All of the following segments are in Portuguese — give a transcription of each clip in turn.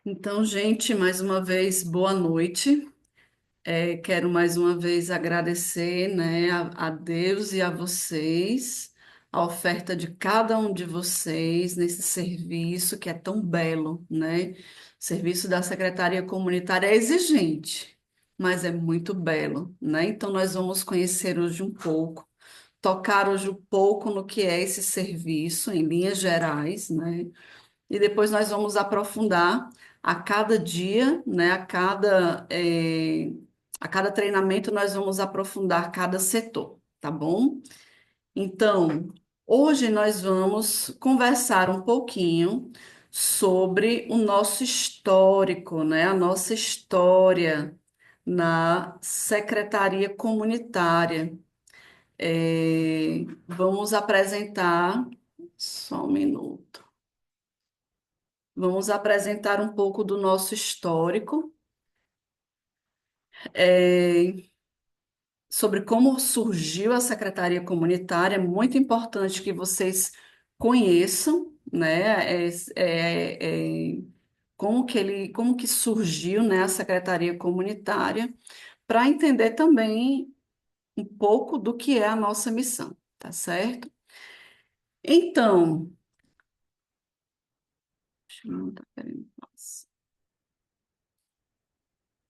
Então, gente, mais uma vez, boa noite. Quero mais uma vez agradecer, né, a Deus e a vocês, a oferta de cada um de vocês nesse serviço que é tão belo, né? O serviço da Secretaria Comunitária é exigente, mas é muito belo, né? Então, nós vamos conhecer hoje um pouco, tocar hoje um pouco no que é esse serviço, em linhas gerais, né? E depois nós vamos aprofundar a cada dia, né? A cada treinamento nós vamos aprofundar cada setor, tá bom? Então, hoje nós vamos conversar um pouquinho sobre o nosso histórico, né? A nossa história na secretaria comunitária. Vamos apresentar, só um minuto. Vamos apresentar um pouco do nosso histórico, é, sobre como surgiu a Secretaria Comunitária. É muito importante que vocês conheçam, né, como que surgiu, né, a Secretaria Comunitária, para entender também um pouco do que é a nossa missão, tá certo? Então, deixa eu não tá querendo.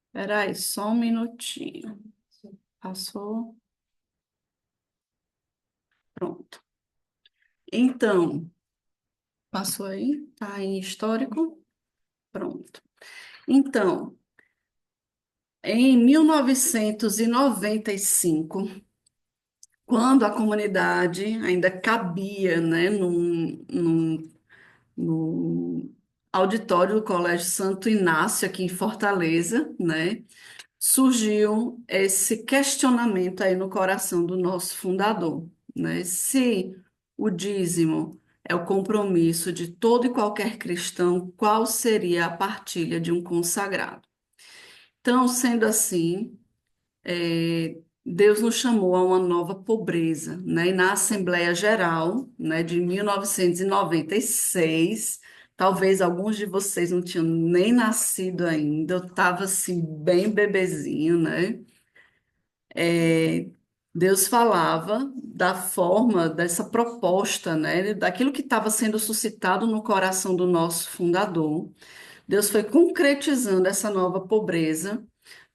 Espera aí, só um minutinho. Passou? Pronto. Então, passou aí? Tá em histórico? Pronto. Então, em 1995, quando a comunidade ainda cabia, né, no auditório do Colégio Santo Inácio, aqui em Fortaleza, né, surgiu esse questionamento aí no coração do nosso fundador, né? Se o dízimo é o compromisso de todo e qualquer cristão, qual seria a partilha de um consagrado? Então, sendo assim, Deus nos chamou a uma nova pobreza, né? E na Assembleia Geral, né, de 1996, talvez alguns de vocês não tinham nem nascido ainda, eu estava assim, bem bebezinho, né? é, Deus falava da forma dessa proposta, né, daquilo que estava sendo suscitado no coração do nosso fundador. Deus foi concretizando essa nova pobreza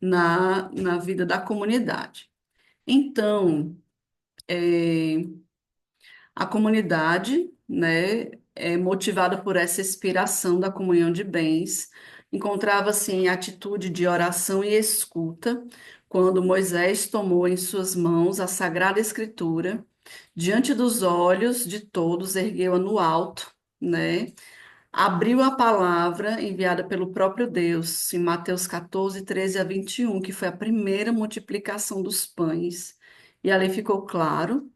na vida da comunidade. Então, é, a comunidade, né, motivada por essa inspiração da comunhão de bens, encontrava-se em atitude de oração e escuta, quando Moisés tomou em suas mãos a Sagrada Escritura, diante dos olhos de todos, ergueu-a no alto, né? Abriu a palavra enviada pelo próprio Deus, em Mateus 14, 13 a 21, que foi a primeira multiplicação dos pães. E ali ficou claro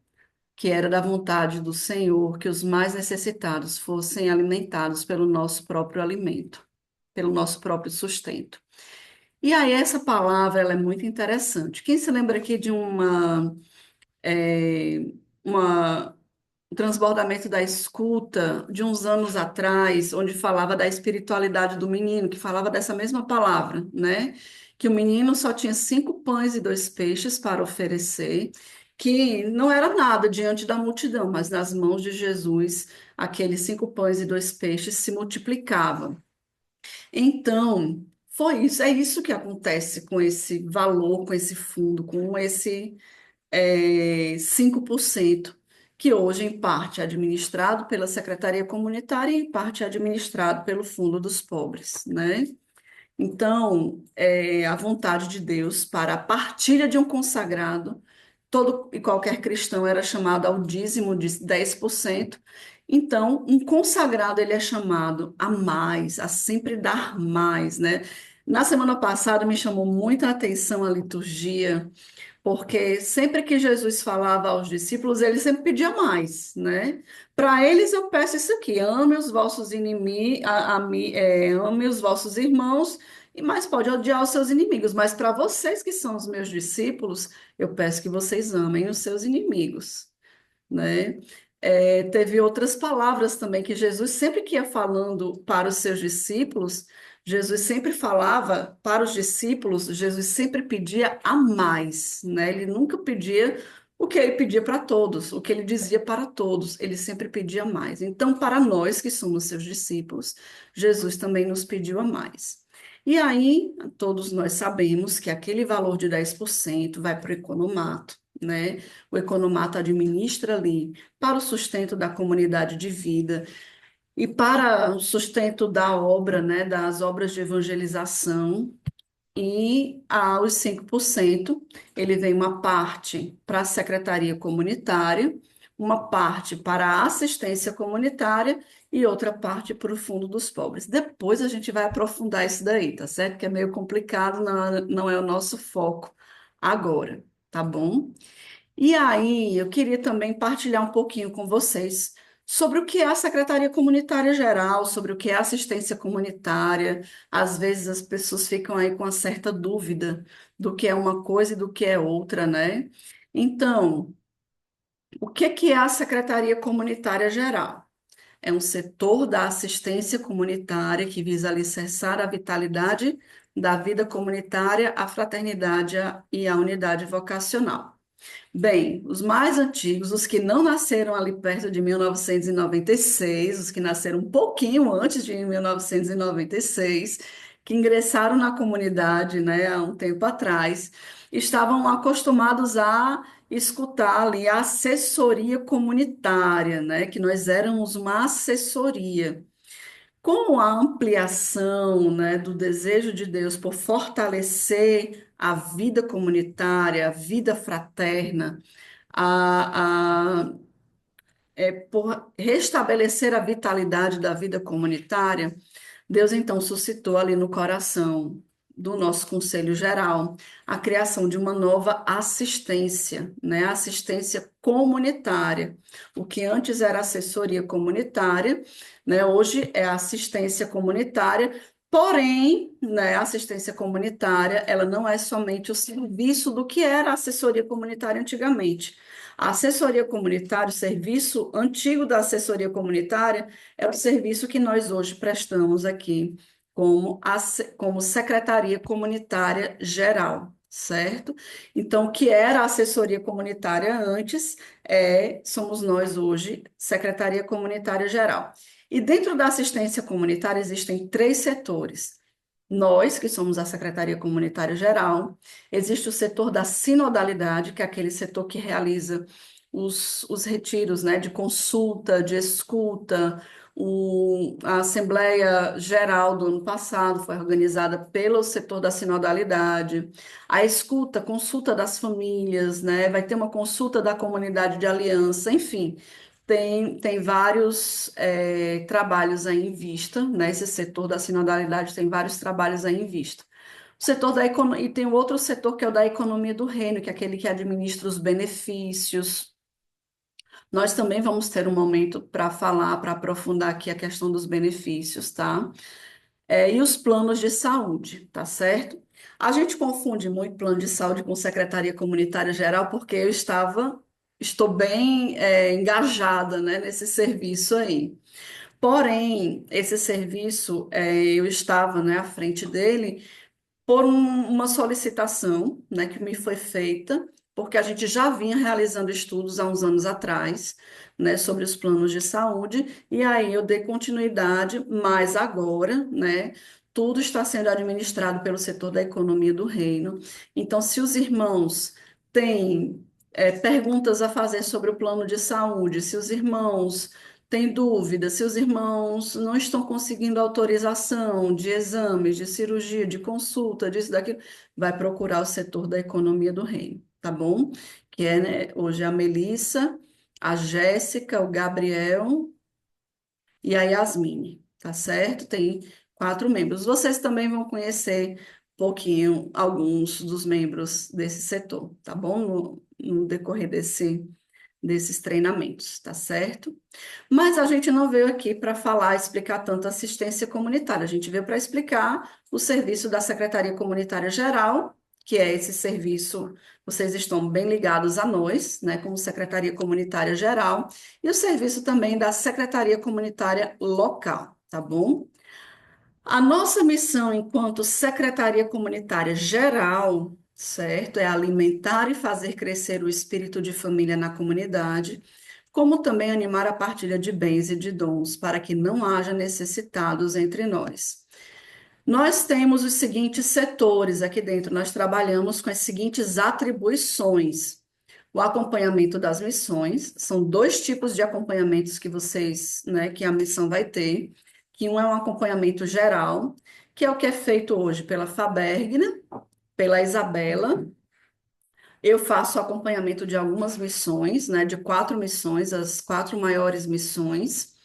que era da vontade do Senhor que os mais necessitados fossem alimentados pelo nosso próprio alimento, pelo nosso próprio sustento. E aí essa palavra ela é muito interessante. Quem se lembra aqui de é, uma um transbordamento da escuta de uns anos atrás, onde falava da espiritualidade do menino, que falava dessa mesma palavra, né? Que o menino só tinha 5 pães e 2 peixes para oferecer, que não era nada diante da multidão, mas nas mãos de Jesus, aqueles 5 pães e 2 peixes se multiplicavam. Então, foi isso, é isso que acontece com esse valor, com esse fundo, com esse 5%, que hoje, em parte, é administrado pela Secretaria Comunitária e, em parte, é administrado pelo Fundo dos Pobres, né? Então, a vontade de Deus para a partilha de um consagrado, todo e qualquer cristão era chamado ao dízimo de 10%. Então, um consagrado, ele é chamado a mais, a sempre dar mais, né? Na semana passada, me chamou muita atenção a liturgia, porque sempre que Jesus falava aos discípulos, ele sempre pedia mais, né? Para eles eu peço isso aqui: ame os vossos inimigos, ame os vossos irmãos, e mais pode odiar os seus inimigos. Mas para vocês que são os meus discípulos, eu peço que vocês amem os seus inimigos, né? Teve outras palavras também que Jesus sempre que ia falando para os seus discípulos, Jesus sempre falava para os discípulos, Jesus sempre pedia a mais, né? Ele nunca pedia o que ele pedia para todos, o que ele dizia para todos, ele sempre pedia mais. Então, para nós que somos seus discípulos, Jesus também nos pediu a mais. E aí, todos nós sabemos que aquele valor de 10% vai para o economato, né? O economato administra ali para o sustento da comunidade de vida e para o sustento da obra, né, das obras de evangelização, e aos 5% ele vem uma parte para a secretaria comunitária, uma parte para a assistência comunitária e outra parte para o Fundo dos Pobres. Depois a gente vai aprofundar isso daí, tá certo? Que é meio complicado, não é o nosso foco agora, tá bom? E aí, eu queria também partilhar um pouquinho com vocês sobre o que é a Secretaria Comunitária Geral, sobre o que é assistência comunitária. Às vezes as pessoas ficam aí com uma certa dúvida do que é uma coisa e do que é outra, né? Então, o que é a Secretaria Comunitária Geral? É um setor da assistência comunitária que visa alicerçar a vitalidade da vida comunitária, a fraternidade e a unidade vocacional. Bem, os mais antigos, os que não nasceram ali perto de 1996, os que nasceram um pouquinho antes de 1996, que ingressaram na comunidade, né, há um tempo atrás, estavam acostumados a escutar ali a assessoria comunitária, né, que nós éramos uma assessoria. Com a ampliação, né, do desejo de Deus por fortalecer a vida comunitária, a vida fraterna, a, por restabelecer a vitalidade da vida comunitária, Deus então suscitou ali no coração do nosso Conselho Geral a criação de uma nova assistência, né? Assistência comunitária. O que antes era assessoria comunitária, né? Hoje é assistência comunitária. Porém, né, a assistência comunitária, ela não é somente o serviço do que era a assessoria comunitária antigamente. A assessoria comunitária, o serviço antigo da assessoria comunitária, é o serviço que nós hoje prestamos aqui como Secretaria Comunitária Geral, certo? Então, o que era a assessoria comunitária antes, somos nós hoje, Secretaria Comunitária Geral. E dentro da assistência comunitária existem três setores. Nós, que somos a Secretaria Comunitária Geral, existe o setor da sinodalidade, que é aquele setor que realiza os retiros, né, de consulta, de escuta. A Assembleia Geral do ano passado foi organizada pelo setor da sinodalidade. A escuta, consulta das famílias, né, vai ter uma consulta da comunidade de aliança, enfim. Tem vários trabalhos aí em vista, né? Esse setor da sinodalidade tem vários trabalhos aí em vista. O setor da economia, e tem o outro setor que é o da economia do reino, que é aquele que administra os benefícios. Nós também vamos ter um momento para falar, para aprofundar aqui a questão dos benefícios, tá? E os planos de saúde, tá certo? A gente confunde muito plano de saúde com Secretaria Comunitária Geral, porque estou bem, engajada, né, nesse serviço aí. Porém, esse serviço, eu estava, né, à frente dele por uma solicitação, né, que me foi feita, porque a gente já vinha realizando estudos há uns anos atrás, né, sobre os planos de saúde, e aí eu dei continuidade, mas agora, né, tudo está sendo administrado pelo setor da economia do reino. Então, se os irmãos têm perguntas a fazer sobre o plano de saúde, se os irmãos têm dúvidas, se os irmãos não estão conseguindo autorização de exames, de cirurgia, de consulta, disso, daquilo, vai procurar o setor da economia do reino, tá bom? Que é, né, hoje a Melissa, a Jéssica, o Gabriel e a Yasmine, tá certo? Tem 4 membros. Vocês também vão conhecer um pouquinho alguns dos membros desse setor, tá bom? No decorrer desses treinamentos, tá certo? Mas a gente não veio aqui para falar, explicar tanto assistência comunitária, a gente veio para explicar o serviço da Secretaria Comunitária Geral, que é esse serviço, vocês estão bem ligados a nós, né, como Secretaria Comunitária Geral, e o serviço também da Secretaria Comunitária Local, tá bom? A nossa missão enquanto Secretaria Comunitária Geral, certo, é alimentar e fazer crescer o espírito de família na comunidade, como também animar a partilha de bens e de dons, para que não haja necessitados entre nós. Nós temos os seguintes setores aqui dentro, nós trabalhamos com as seguintes atribuições. O acompanhamento das missões, são dois tipos de acompanhamentos que vocês, né, que a missão vai ter, que um é um acompanhamento geral, que é o que é feito hoje pela Faberg, né, pela Isabela. Eu faço acompanhamento de algumas missões, né, de 4 missões, as 4 maiores missões.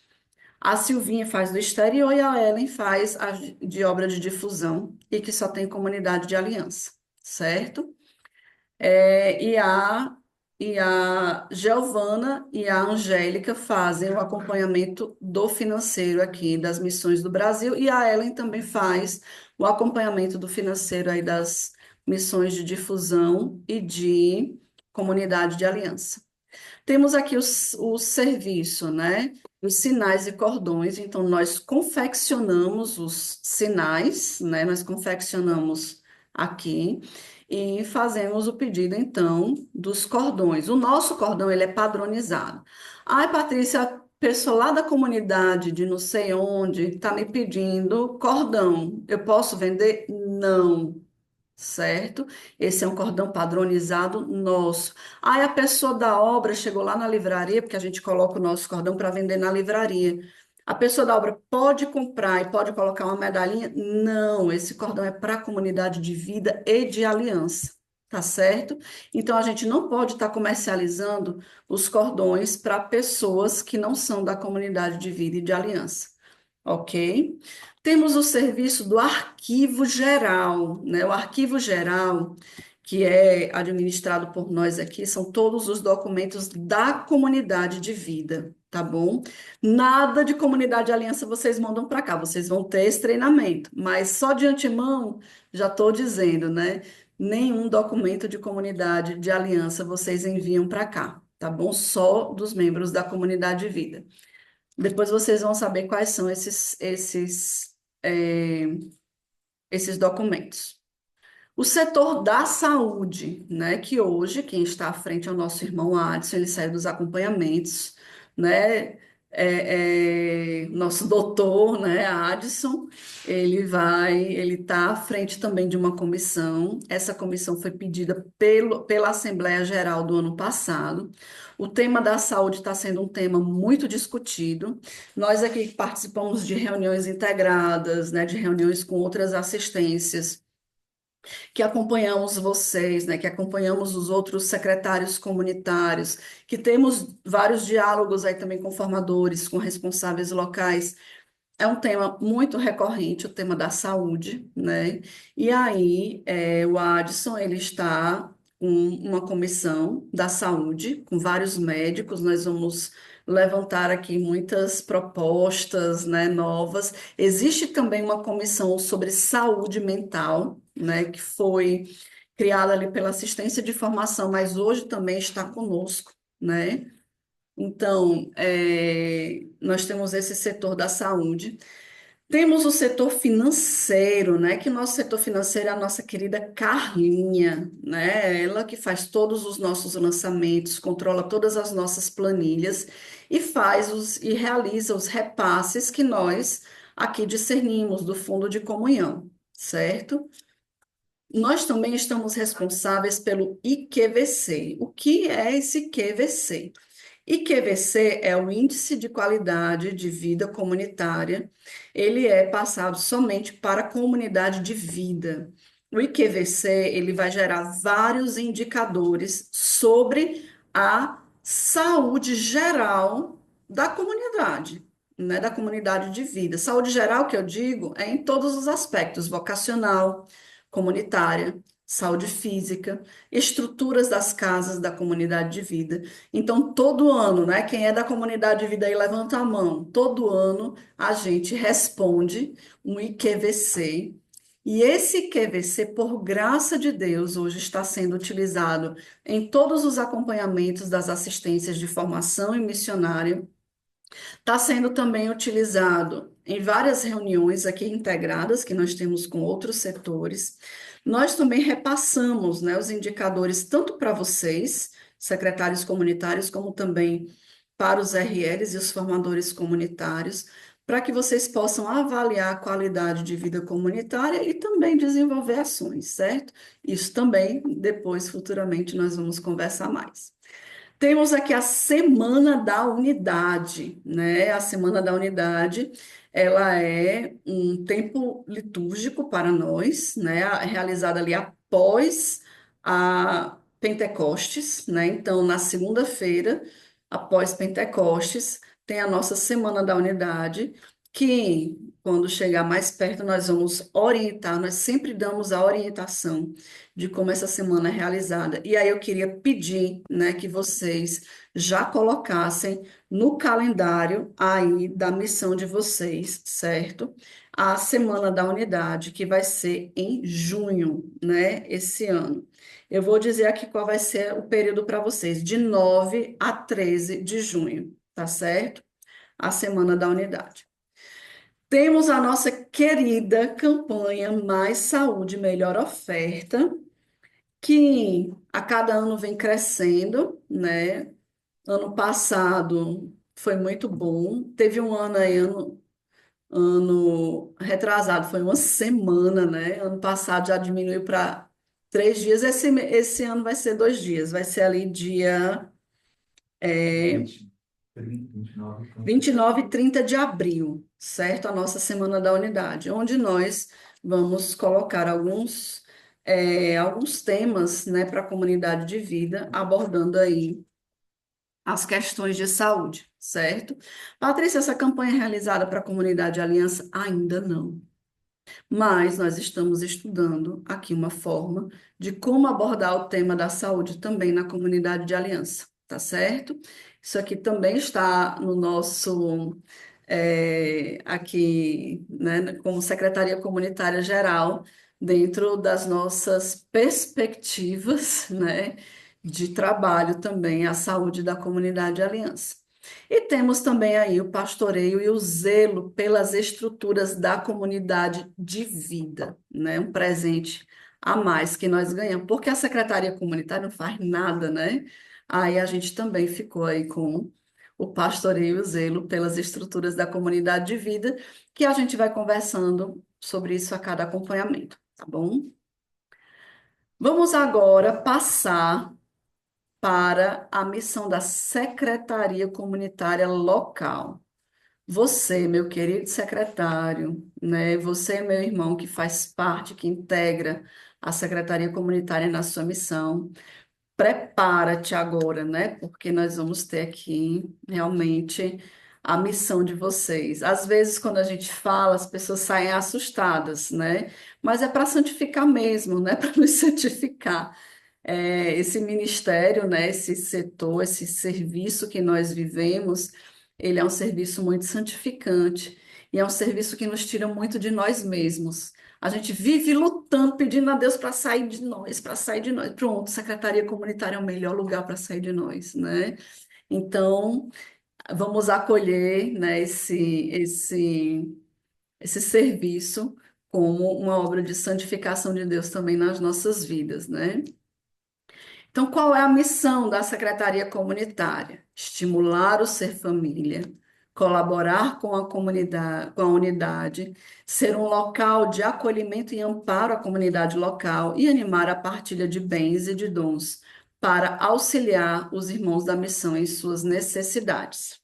A Silvinha faz do exterior e a Ellen faz a de obra de difusão e que só tem comunidade de aliança, certo? E a Giovana e a Angélica fazem o acompanhamento do financeiro aqui das missões do Brasil, e a Ellen também faz o acompanhamento do financeiro aí das missões de difusão e de comunidade de aliança. Temos aqui o serviço, né? Os sinais e cordões. Então, nós confeccionamos os sinais, né? Nós confeccionamos aqui e fazemos o pedido, então, dos cordões. O nosso cordão, ele é padronizado. Ai, Patrícia, a pessoa lá da comunidade de não sei onde está me pedindo cordão. Eu posso vender? Não, certo? Esse é um cordão padronizado nosso. Aí a pessoa da obra chegou lá na livraria, porque a gente coloca o nosso cordão para vender na livraria. A pessoa da obra pode comprar e pode colocar uma medalhinha? Não, esse cordão é para a comunidade de vida e de aliança, tá certo? Então a gente não pode estar comercializando os cordões para pessoas que não são da comunidade de vida e de aliança, ok? Temos o serviço do arquivo geral, né? O arquivo geral, que é administrado por nós aqui, são todos os documentos da comunidade de vida, tá bom? Nada de comunidade de aliança vocês mandam para cá, vocês vão ter esse treinamento, mas só de antemão já estou dizendo, né? Nenhum documento de comunidade de aliança vocês enviam para cá, tá bom? Só dos membros da comunidade de vida. Depois vocês vão saber quais são é, esses documentos. O setor da saúde, né, que hoje quem está à frente é o nosso irmão Adson, ele saiu dos acompanhamentos, né, nosso doutor, né, Adson, ele está à frente também de uma comissão. Essa comissão foi pedida pela Assembleia Geral do ano passado. O tema da saúde está sendo um tema muito discutido. Nós aqui participamos de reuniões integradas, né, de reuniões com outras assistências, que acompanhamos vocês, né, que acompanhamos os outros secretários comunitários, que temos vários diálogos aí também com formadores, com responsáveis locais. É um tema muito recorrente, o tema da saúde, né? E aí, o Adson, ele está com uma comissão da saúde, com vários médicos, nós vamos levantar aqui muitas propostas, né, novas. Existe também uma comissão sobre saúde mental, né, que foi criada ali pela assistência de formação, mas hoje também está conosco, né? Então, nós temos esse setor da saúde. Temos o setor financeiro, né? Que nosso setor financeiro é a nossa querida Carlinha, né? Ela que faz todos os nossos lançamentos, controla todas as nossas planilhas e e realiza os repasses que nós aqui discernimos do Fundo de Comunhão, certo? Nós também estamos responsáveis pelo IQVC. O que é esse IQVC? IQVC é o Índice de Qualidade de Vida Comunitária. Ele é passado somente para a comunidade de vida. O IQVC, ele vai gerar vários indicadores sobre a saúde geral da comunidade, né, da comunidade de vida. Saúde geral, que eu digo, é em todos os aspectos, vocacional, comunitária, saúde física, estruturas das casas da comunidade de vida. Então, todo ano, né? Quem é da comunidade de vida aí, levanta a mão. Todo ano a gente responde um IQVC. E esse IQVC, por graça de Deus, hoje está sendo utilizado em todos os acompanhamentos das assistências de formação e missionária, Está sendo também utilizado em várias reuniões aqui integradas que nós temos com outros setores. Nós também repassamos, né, os indicadores tanto para vocês, secretários comunitários, como também para os RLs e os formadores comunitários, para que vocês possam avaliar a qualidade de vida comunitária e também desenvolver ações, certo? Isso também, depois, futuramente, nós vamos conversar mais. Temos aqui a Semana da Unidade, né? A Semana da Unidade, ela é um tempo litúrgico para nós, né? Realizada ali após a Pentecostes, né? Então, na segunda-feira, após Pentecostes, tem a nossa Semana da Unidade, que quando chegar mais perto nós vamos orientar, nós sempre damos a orientação de como essa semana é realizada. E aí eu queria pedir, né, que vocês já colocassem no calendário aí da missão de vocês, certo? A Semana da Unidade, que vai ser em junho, né, esse ano. Eu vou dizer aqui qual vai ser o período para vocês, de 9 a 13 de junho, tá certo? A Semana da Unidade. Temos a nossa querida campanha Mais Saúde, Melhor Oferta, que a cada ano vem crescendo, né? Ano passado foi muito bom. Teve um ano aí, ano retrasado, foi uma semana, né? Ano passado já diminuiu para 3 dias. Esse ano vai ser 2 dias. Vai ser ali dia 29 e 30 de abril, certo? A nossa Semana da Unidade, onde nós vamos colocar alguns temas, né, para a comunidade de vida, abordando aí as questões de saúde, certo? Patrícia, essa campanha é realizada para a comunidade Aliança? Ainda não. Mas nós estamos estudando aqui uma forma de como abordar o tema da saúde também na comunidade de Aliança, tá certo? Isso aqui também está no nosso, aqui, né, como Secretaria Comunitária Geral, dentro das nossas perspectivas, né, de trabalho também, a saúde da comunidade de Aliança. E temos também aí o pastoreio e o zelo pelas estruturas da comunidade de vida, né? Um presente a mais que nós ganhamos, porque a Secretaria Comunitária não faz nada, né? Aí a gente também ficou aí com o pastoreio e o zelo pelas estruturas da comunidade de vida, que a gente vai conversando sobre isso a cada acompanhamento, tá bom? Vamos agora passar para a missão da Secretaria Comunitária Local. Você, meu querido secretário, né? Você, meu irmão, que faz parte, que integra a Secretaria Comunitária na sua missão, prepara-te agora, né? Porque nós vamos ter aqui realmente a missão de vocês. Às vezes, quando a gente fala, as pessoas saem assustadas, né? Mas é para santificar mesmo, né? Para nos santificar. Esse ministério, né, esse setor, esse serviço que nós vivemos, ele é um serviço muito santificante e é um serviço que nos tira muito de nós mesmos. A gente vive lutando, pedindo a Deus para sair de nós, para sair de nós. Pronto, Secretaria Comunitária é o melhor lugar para sair de nós, né? Então, vamos acolher, né, esse serviço como uma obra de santificação de Deus também nas nossas vidas, né? Então, qual é a missão da Secretaria Comunitária? Estimular o ser família, colaborar com a comunidade, com a unidade, ser um local de acolhimento e amparo à comunidade local e animar a partilha de bens e de dons para auxiliar os irmãos da missão em suas necessidades.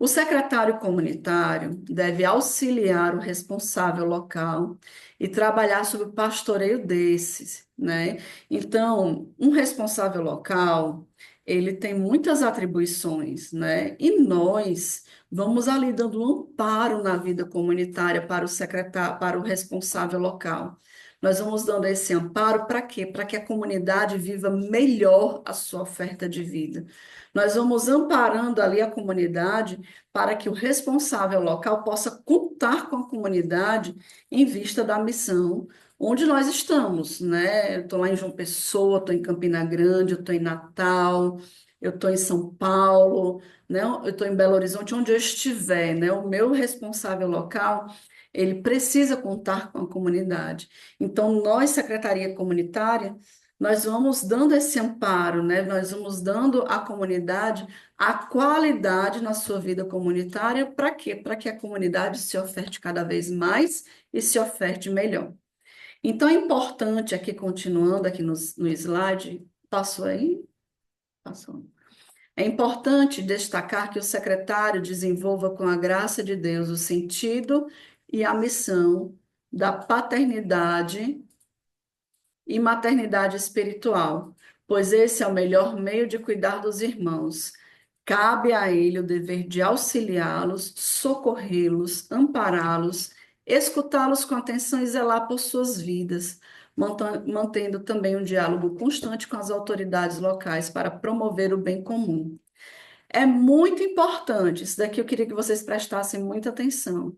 O secretário comunitário deve auxiliar o responsável local e trabalhar sob o pastoreio desses, né? Então, um responsável local, ele tem muitas atribuições, né? E nós vamos ali dando um amparo na vida comunitária para o secretário, para o responsável local. Nós vamos dando esse amparo para quê? Para que a comunidade viva melhor a sua oferta de vida. Nós vamos amparando ali a comunidade para que o responsável local possa contar com a comunidade em vista da missão onde nós estamos, né? Eu estou lá em João Pessoa, estou em Campina Grande, eu estou em Natal, eu estou em São Paulo, né? Eu estou em Belo Horizonte, onde eu estiver, né? O meu responsável local, ele precisa contar com a comunidade. Então, nós, Secretaria Comunitária, nós vamos dando esse amparo, né? Nós vamos dando à comunidade a qualidade na sua vida comunitária, para quê? Para que a comunidade se oferte cada vez mais e se oferte melhor. Então, é importante, aqui continuando aqui no slide, passou aí? Passou. É importante destacar que o secretário desenvolva com a graça de Deus o sentido e a missão da paternidade e maternidade espiritual, pois esse é o melhor meio de cuidar dos irmãos. Cabe a ele o dever de auxiliá-los, socorrê-los, ampará-los, escutá-los com atenção e zelar por suas vidas, mantendo também um diálogo constante com as autoridades locais para promover o bem comum. É muito importante, isso daqui eu queria que vocês prestassem muita atenção,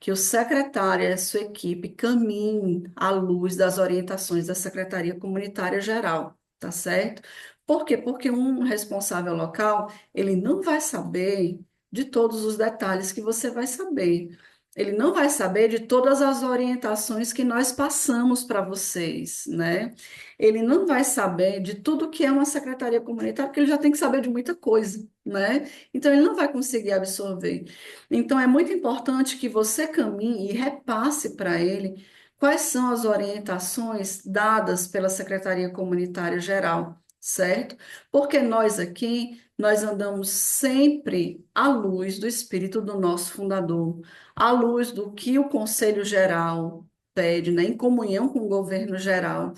que o secretário e a sua equipe caminhem à luz das orientações da Secretaria Comunitária Geral, tá certo? Por quê? Porque um responsável local, ele não vai saber de todos os detalhes que você vai saber. Ele não vai saber de todas as orientações que nós passamos para vocês, né? Ele não vai saber de tudo que é uma secretaria comunitária, porque ele já tem que saber de muita coisa, né? Então, ele não vai conseguir absorver. Então, é muito importante que você caminhe e repasse para ele quais são as orientações dadas pela Secretaria Comunitária Geral, certo? Porque nós aqui, nós andamos sempre à luz do espírito do nosso fundador, à luz do que o Conselho Geral pede, né, em comunhão com o governo geral.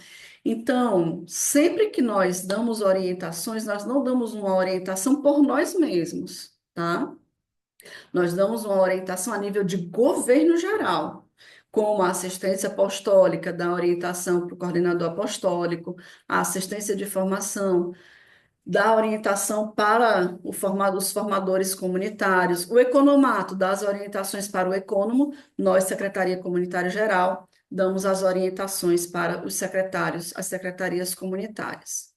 Então, sempre que nós damos orientações, nós não damos uma orientação por nós mesmos, tá? Nós damos uma orientação a nível de governo geral, como a assistência apostólica, da orientação para o coordenador apostólico, a assistência de formação, da orientação para os formadores comunitários, o economato, das orientações para o econômico, nós, Secretaria Comunitária Geral, damos as orientações para os secretários, as secretarias comunitárias.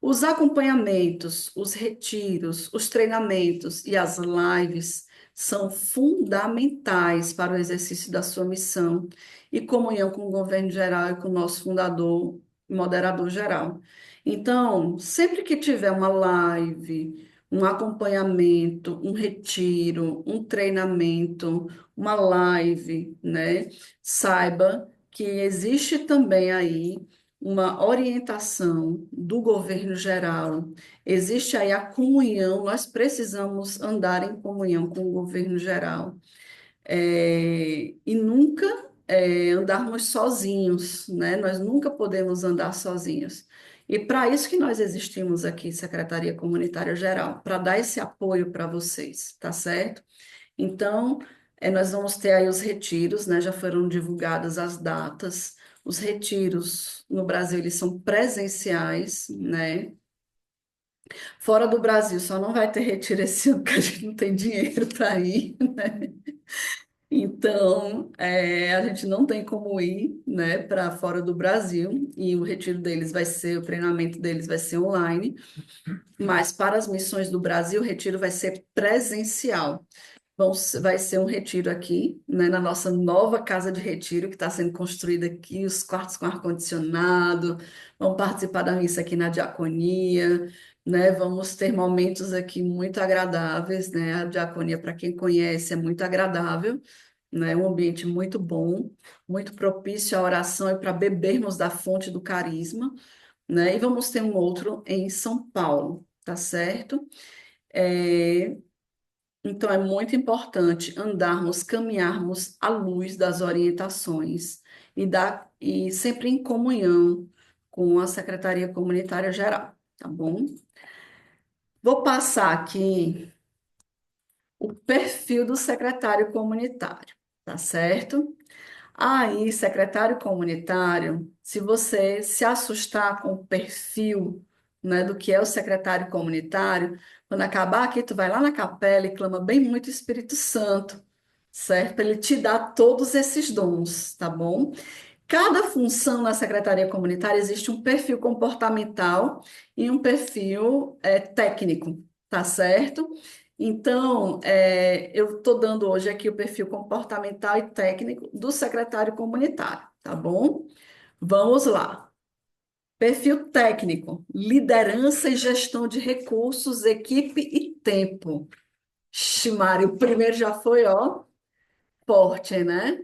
Os acompanhamentos, os retiros, os treinamentos e as lives são fundamentais para o exercício da sua missão e comunhão com o governo geral e com o nosso fundador e moderador geral. Então, sempre que tiver uma live, um acompanhamento, um retiro, um treinamento, uma live, né? Saiba que existe também aí uma orientação do governo geral, existe aí a comunhão, nós precisamos andar em comunhão com o governo geral, e nunca andarmos sozinhos, né? Nós nunca podemos andar sozinhos. E para isso que nós existimos aqui, Secretaria Comunitária Geral, para dar esse apoio para vocês, tá certo? Então, nós vamos ter aí os retiros, né? Já foram divulgadas as datas. Os retiros no Brasil, eles são presenciais, né? Fora do Brasil, só não vai ter retiro esse ano, porque a gente não tem dinheiro para ir, né? Então, a gente não tem como ir, né, para fora do Brasil, e o retiro deles vai ser, o treinamento deles vai ser online, mas para as missões do Brasil, o retiro vai ser presencial. Vai ser um retiro aqui, né, na nossa nova casa de retiro que está sendo construída aqui, os quartos com ar-condicionado. Vamos participar da missa aqui na diaconia, né? Vamos ter momentos aqui muito agradáveis, né? A diaconia, para quem conhece, é muito agradável, né? Um ambiente muito bom, muito propício à oração e para bebermos da fonte do carisma, né? E vamos ter um outro em São Paulo, tá certo? É, então, é muito importante andarmos, caminharmos à luz das orientações e sempre em comunhão com a Secretaria Comunitária Geral, tá bom? Vou passar aqui o perfil do secretário comunitário, tá certo? Aí, secretário comunitário, se você se assustar com o perfil, né, do que é o secretário comunitário, quando acabar aqui, tu vai lá na capela e clama bem muito o Espírito Santo, certo? Para ele te dar todos esses dons, tá bom? Cada função na secretaria comunitária existe um perfil comportamental e um perfil técnico, tá certo? Então, eu estou dando hoje aqui o perfil comportamental e técnico do secretário comunitário, tá bom? Vamos lá. Perfil técnico, liderança e gestão de recursos, equipe e tempo. Ximari, o primeiro já foi, ó, forte, né?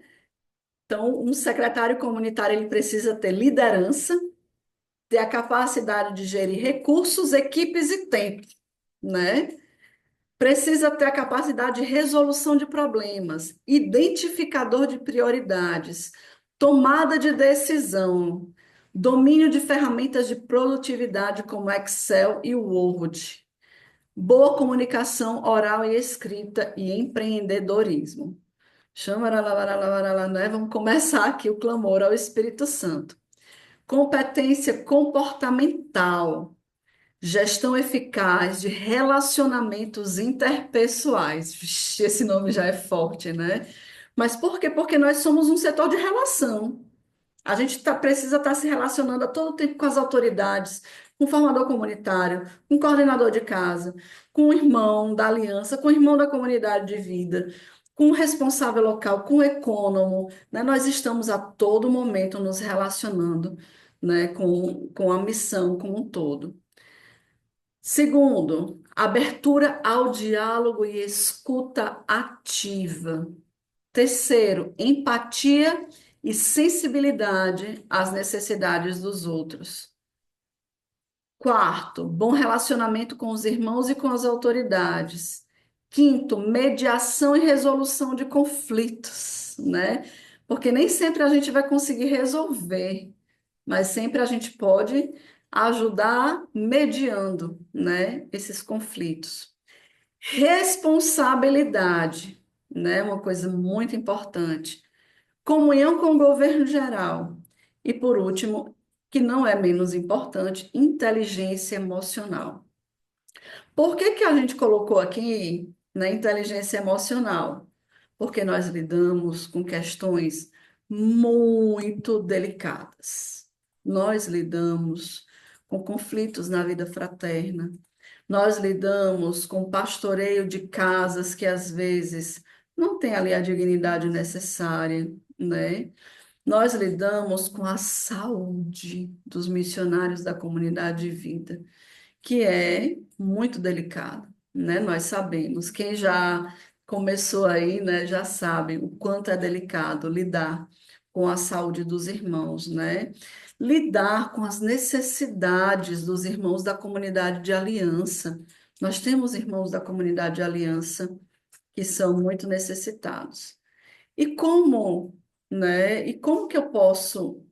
Então, um secretário comunitário ele precisa ter liderança, ter a capacidade de gerir recursos, equipes e tempo, né? Precisa ter a capacidade de resolução de problemas, identificador de prioridades, tomada de decisão, domínio de ferramentas de produtividade como Excel e Word, boa comunicação oral e escrita e empreendedorismo. Chama, né? Vamos começar aqui o clamor ao Espírito Santo. Competência comportamental, gestão eficaz de relacionamentos interpessoais. Vixe, esse nome já é forte, né? Mas por quê? Porque nós somos um setor de relação. A gente precisa estar se relacionando a todo tempo com as autoridades, com o formador comunitário, com o coordenador de casa, com o irmão da aliança, com o irmão da comunidade de vida, com o responsável local, com o econômico, né? Nós estamos a todo momento nos relacionando, né, com a missão como um todo. Segundo, abertura ao diálogo e escuta ativa. Terceiro, empatia e sensibilidade às necessidades dos outros. Quarto, bom relacionamento com os irmãos e com as autoridades. Quinto, mediação e resolução de conflitos, né? Porque nem sempre a gente vai conseguir resolver, mas sempre a gente pode ajudar mediando, né, esses conflitos. Responsabilidade, né? Uma coisa muito importante. Comunhão com o governo geral. E por último, que não é menos importante, inteligência emocional. Por que que a gente colocou aqui na inteligência emocional? Porque nós lidamos com questões muito delicadas. Nós lidamos com conflitos na vida fraterna. Nós lidamos com pastoreio de casas que às vezes não tem ali a dignidade necessária, né? Nós lidamos com a saúde dos missionários da comunidade de vida, que é muito delicado, né? Nós sabemos, quem já começou aí, né, já sabe o quanto é delicado lidar com a saúde dos irmãos, né? Lidar com as necessidades dos irmãos da comunidade de aliança. Nós temos irmãos da comunidade de aliança que são muito necessitados. E como, né? E como que eu posso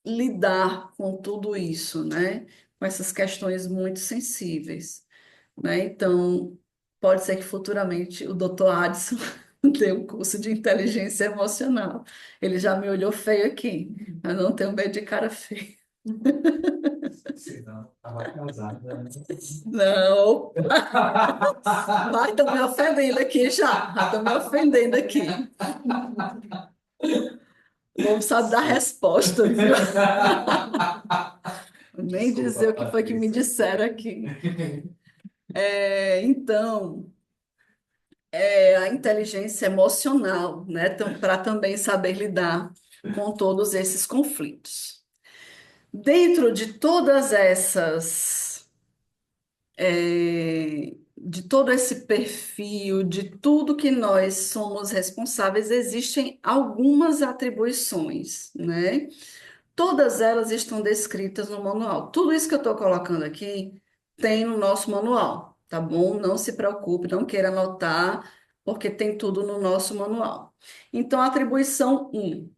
lidar com tudo isso, né? Com essas questões muito sensíveis, né? Então, pode ser que futuramente o doutor Adson dê um curso de inteligência emocional. Ele já me olhou feio aqui, eu não tenho medo de cara feia. Senão, tava casada, né? Não, vai, estão me ofendendo aqui já, estão me ofendendo aqui. O povo sabe dar resposta, viu? Nem dizer Desculpa, o que foi que me Patrícia. disseram aqui. Então, a inteligência emocional, né? Para também saber lidar com todos esses conflitos. Dentro de todas essas, de todo esse perfil, de tudo que nós somos responsáveis, existem algumas atribuições, né? Todas elas estão descritas no manual. Tudo isso que eu estou colocando aqui tem no nosso manual, tá bom? Não se preocupe, não queira anotar, porque tem tudo no nosso manual. Então, atribuição um: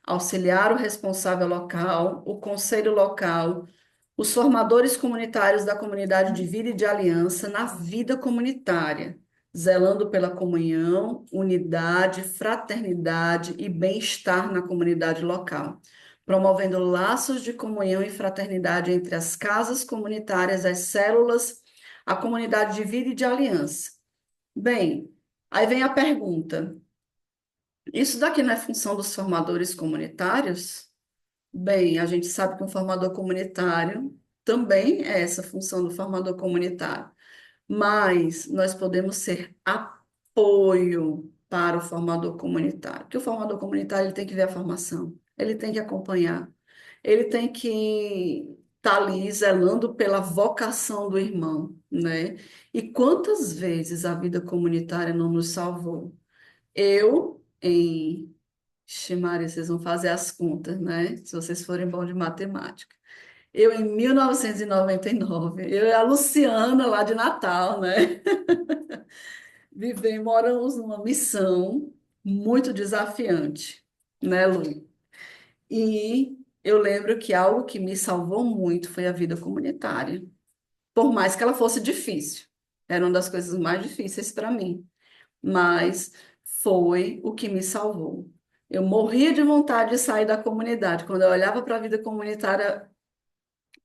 auxiliar o responsável local, o conselho local, os formadores comunitários da comunidade de vida e de aliança na vida comunitária, zelando pela comunhão, unidade, fraternidade e bem-estar na comunidade local, promovendo laços de comunhão e fraternidade entre as casas comunitárias, as células, a comunidade de vida e de aliança. Bem, aí vem a pergunta: Isso daqui não é função dos formadores comunitários? Bem, a gente sabe que um formador comunitário também é essa função do formador comunitário, mas nós podemos ser apoio para o formador comunitário, porque o formador comunitário ele tem que ver a formação, ele tem que acompanhar, ele tem que estar ali zelando pela vocação do irmão, né? E quantas vezes a vida comunitária não nos salvou? Eu, em Ximaria, vocês vão fazer as contas, né? Se vocês forem bons de matemática. Eu, em 1999, eu e a Luciana, lá de Natal, né? Vivemos, moramos numa missão muito desafiante, né, Lu? E eu lembro que algo que me salvou muito foi a vida comunitária. Por mais que ela fosse difícil, era uma das coisas mais difíceis para mim, mas foi o que me salvou. Eu morria de vontade de sair da comunidade. Quando eu olhava para a vida comunitária,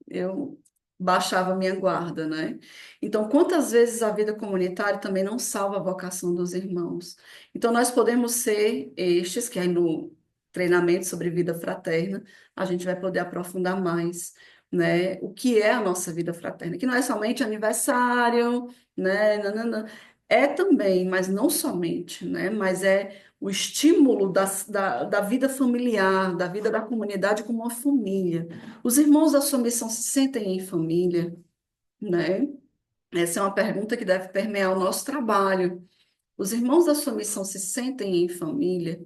eu baixava minha guarda, né? Então, quantas vezes a vida comunitária também não salva a vocação dos irmãos? Então, nós podemos ser estes, que aí no treinamento sobre vida fraterna, a gente vai poder aprofundar mais, né? O que é a nossa vida fraterna, que não é somente aniversário, né? Não, não, não. É também, mas não somente, né? Mas é o estímulo da vida familiar, da vida da comunidade como uma família. Os irmãos da sua missão se sentem em família, né? Essa é uma pergunta que deve permear o nosso trabalho. Os irmãos da sua missão se sentem em família,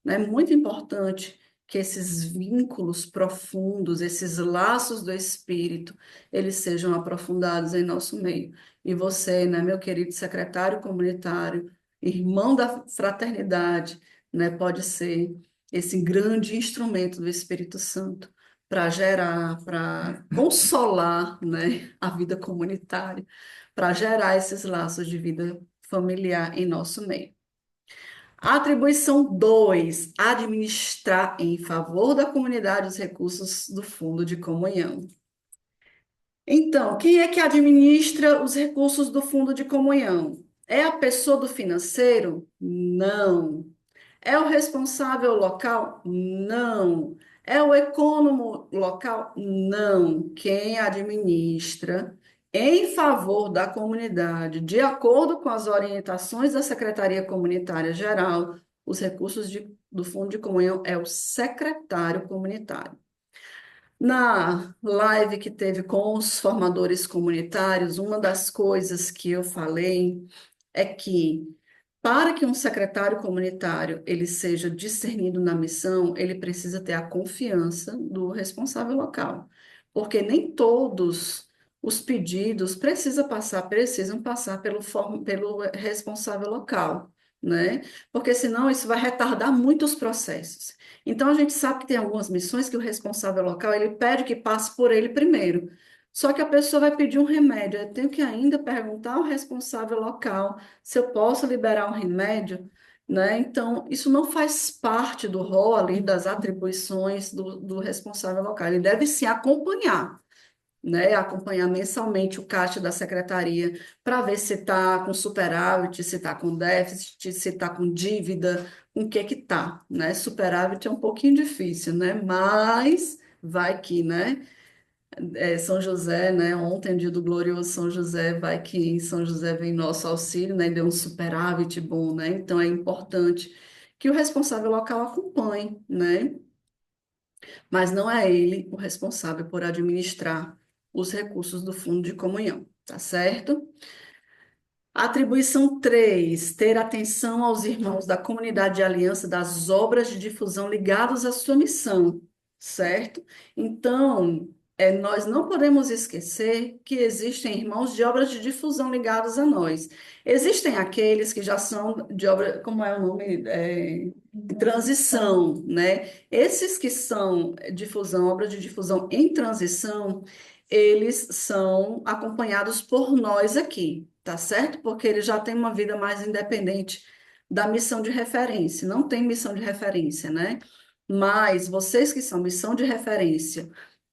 né? É muito importante que esses vínculos profundos, esses laços do espírito, eles sejam aprofundados em nosso meio. E você, né, meu querido secretário comunitário, irmão da fraternidade, né, pode ser esse grande instrumento do Espírito Santo para gerar, para consolar, né, a vida comunitária, para gerar esses laços de vida familiar em nosso meio. Atribuição 2: administrar em favor da comunidade os recursos do Fundo de Comunhão. Então, quem é que administra os recursos do Fundo de Comunhão? É a pessoa do financeiro? Não. É o responsável local? Não. É o econômico local? Não. Quem administra em favor da comunidade, de acordo com as orientações da Secretaria Comunitária Geral, os recursos do Fundo de Comunhão é o secretário comunitário. Na live que teve com os formadores comunitários, uma das coisas que eu falei é que para que um secretário comunitário ele seja discernido na missão, ele precisa ter a confiança do responsável local, porque nem todos os pedidos precisam passar pelo responsável local, né? Porque senão isso vai retardar muitos processos. Então a gente sabe que tem algumas missões que o responsável local ele pede que passe por ele primeiro. Só que a pessoa vai pedir um remédio. Eu tenho que ainda perguntar ao responsável local se eu posso liberar um remédio, né? Então, isso não faz parte do rol ali das atribuições do responsável local. Ele deve se acompanhar, né? Acompanhar mensalmente o caixa da secretaria para ver se está com superávit, se está com déficit, se está com dívida, com o que que está, né? Superávit é um pouquinho difícil, né? Mas vai que, né? São José, né? Ontem, dia do glorioso São José, vai que em São José vem nosso auxílio, né? E deu um superávit bom, né? Então é importante que o responsável local acompanhe, né? Mas não é ele o responsável por administrar os recursos do fundo de comunhão, tá certo? Atribuição 3: ter atenção aos irmãos da comunidade de aliança das obras de difusão ligados à sua missão, certo? Então, nós não podemos esquecer que existem irmãos de obras de difusão ligados a nós. Existem aqueles que já são de obra, como é o nome? Transição, né? Esses que são difusão, obras de difusão em transição, eles são acompanhados por nós aqui, tá certo? Porque eles já têm uma vida mais independente da missão de referência. Não tem missão de referência, né? Mas vocês que são missão de referência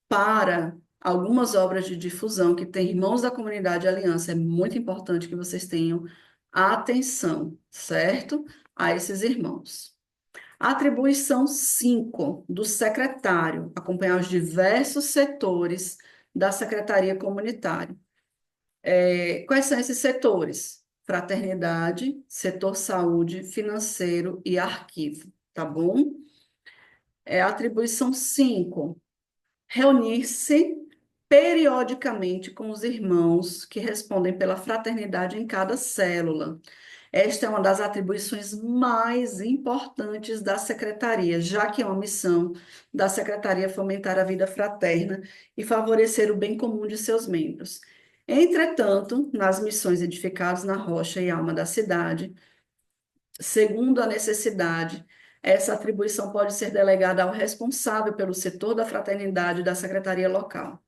para algumas obras de difusão que têm irmãos da comunidade Aliança, é muito importante que vocês tenham atenção, certo? A esses irmãos. Atribuição 5 do secretário, acompanhar os diversos setores da Secretaria Comunitária. Quais são esses setores? Fraternidade, setor saúde, financeiro e arquivo, tá bom? Atribuição 5, reunir-se periodicamente com os irmãos que respondem pela fraternidade em cada célula. Esta é uma das atribuições mais importantes da secretaria, já que é uma missão da secretaria fomentar a vida fraterna e favorecer o bem comum de seus membros. Entretanto, nas missões edificadas na rocha e alma da cidade, segundo a necessidade, essa atribuição pode ser delegada ao responsável pelo setor da fraternidade da secretaria local.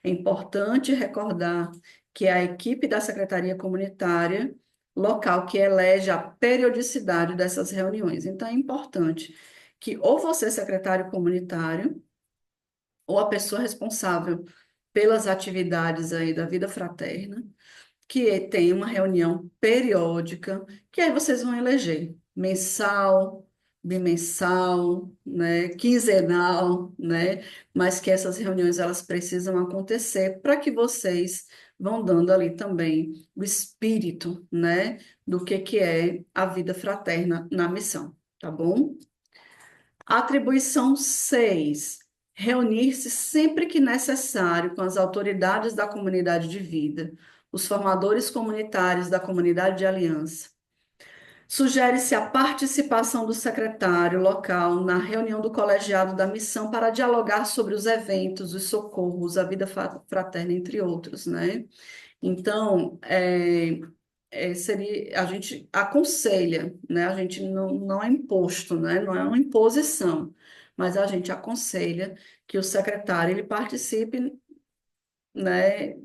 É importante recordar que é a equipe da Secretaria Comunitária local que elege a periodicidade dessas reuniões. Então, é importante que ou você, secretário comunitário, ou a pessoa responsável pelas atividades aí da vida fraterna, que tem uma reunião periódica, que aí vocês vão eleger mensal, bimensal, né, quinzenal, né, mas que essas reuniões elas precisam acontecer para que vocês vão dando ali também o espírito, né, do que é a vida fraterna na missão, tá bom? Atribuição 6: reunir-se sempre que necessário com as autoridades da comunidade de vida, os formadores comunitários da comunidade de aliança. Sugere-se a participação do secretário local na reunião do colegiado da missão para dialogar sobre os eventos, os socorros, a vida fraterna, entre outros, né? Então, a gente aconselha, né? A gente não é imposto, né? Não é uma imposição, mas a gente aconselha que o secretário ele participe, né?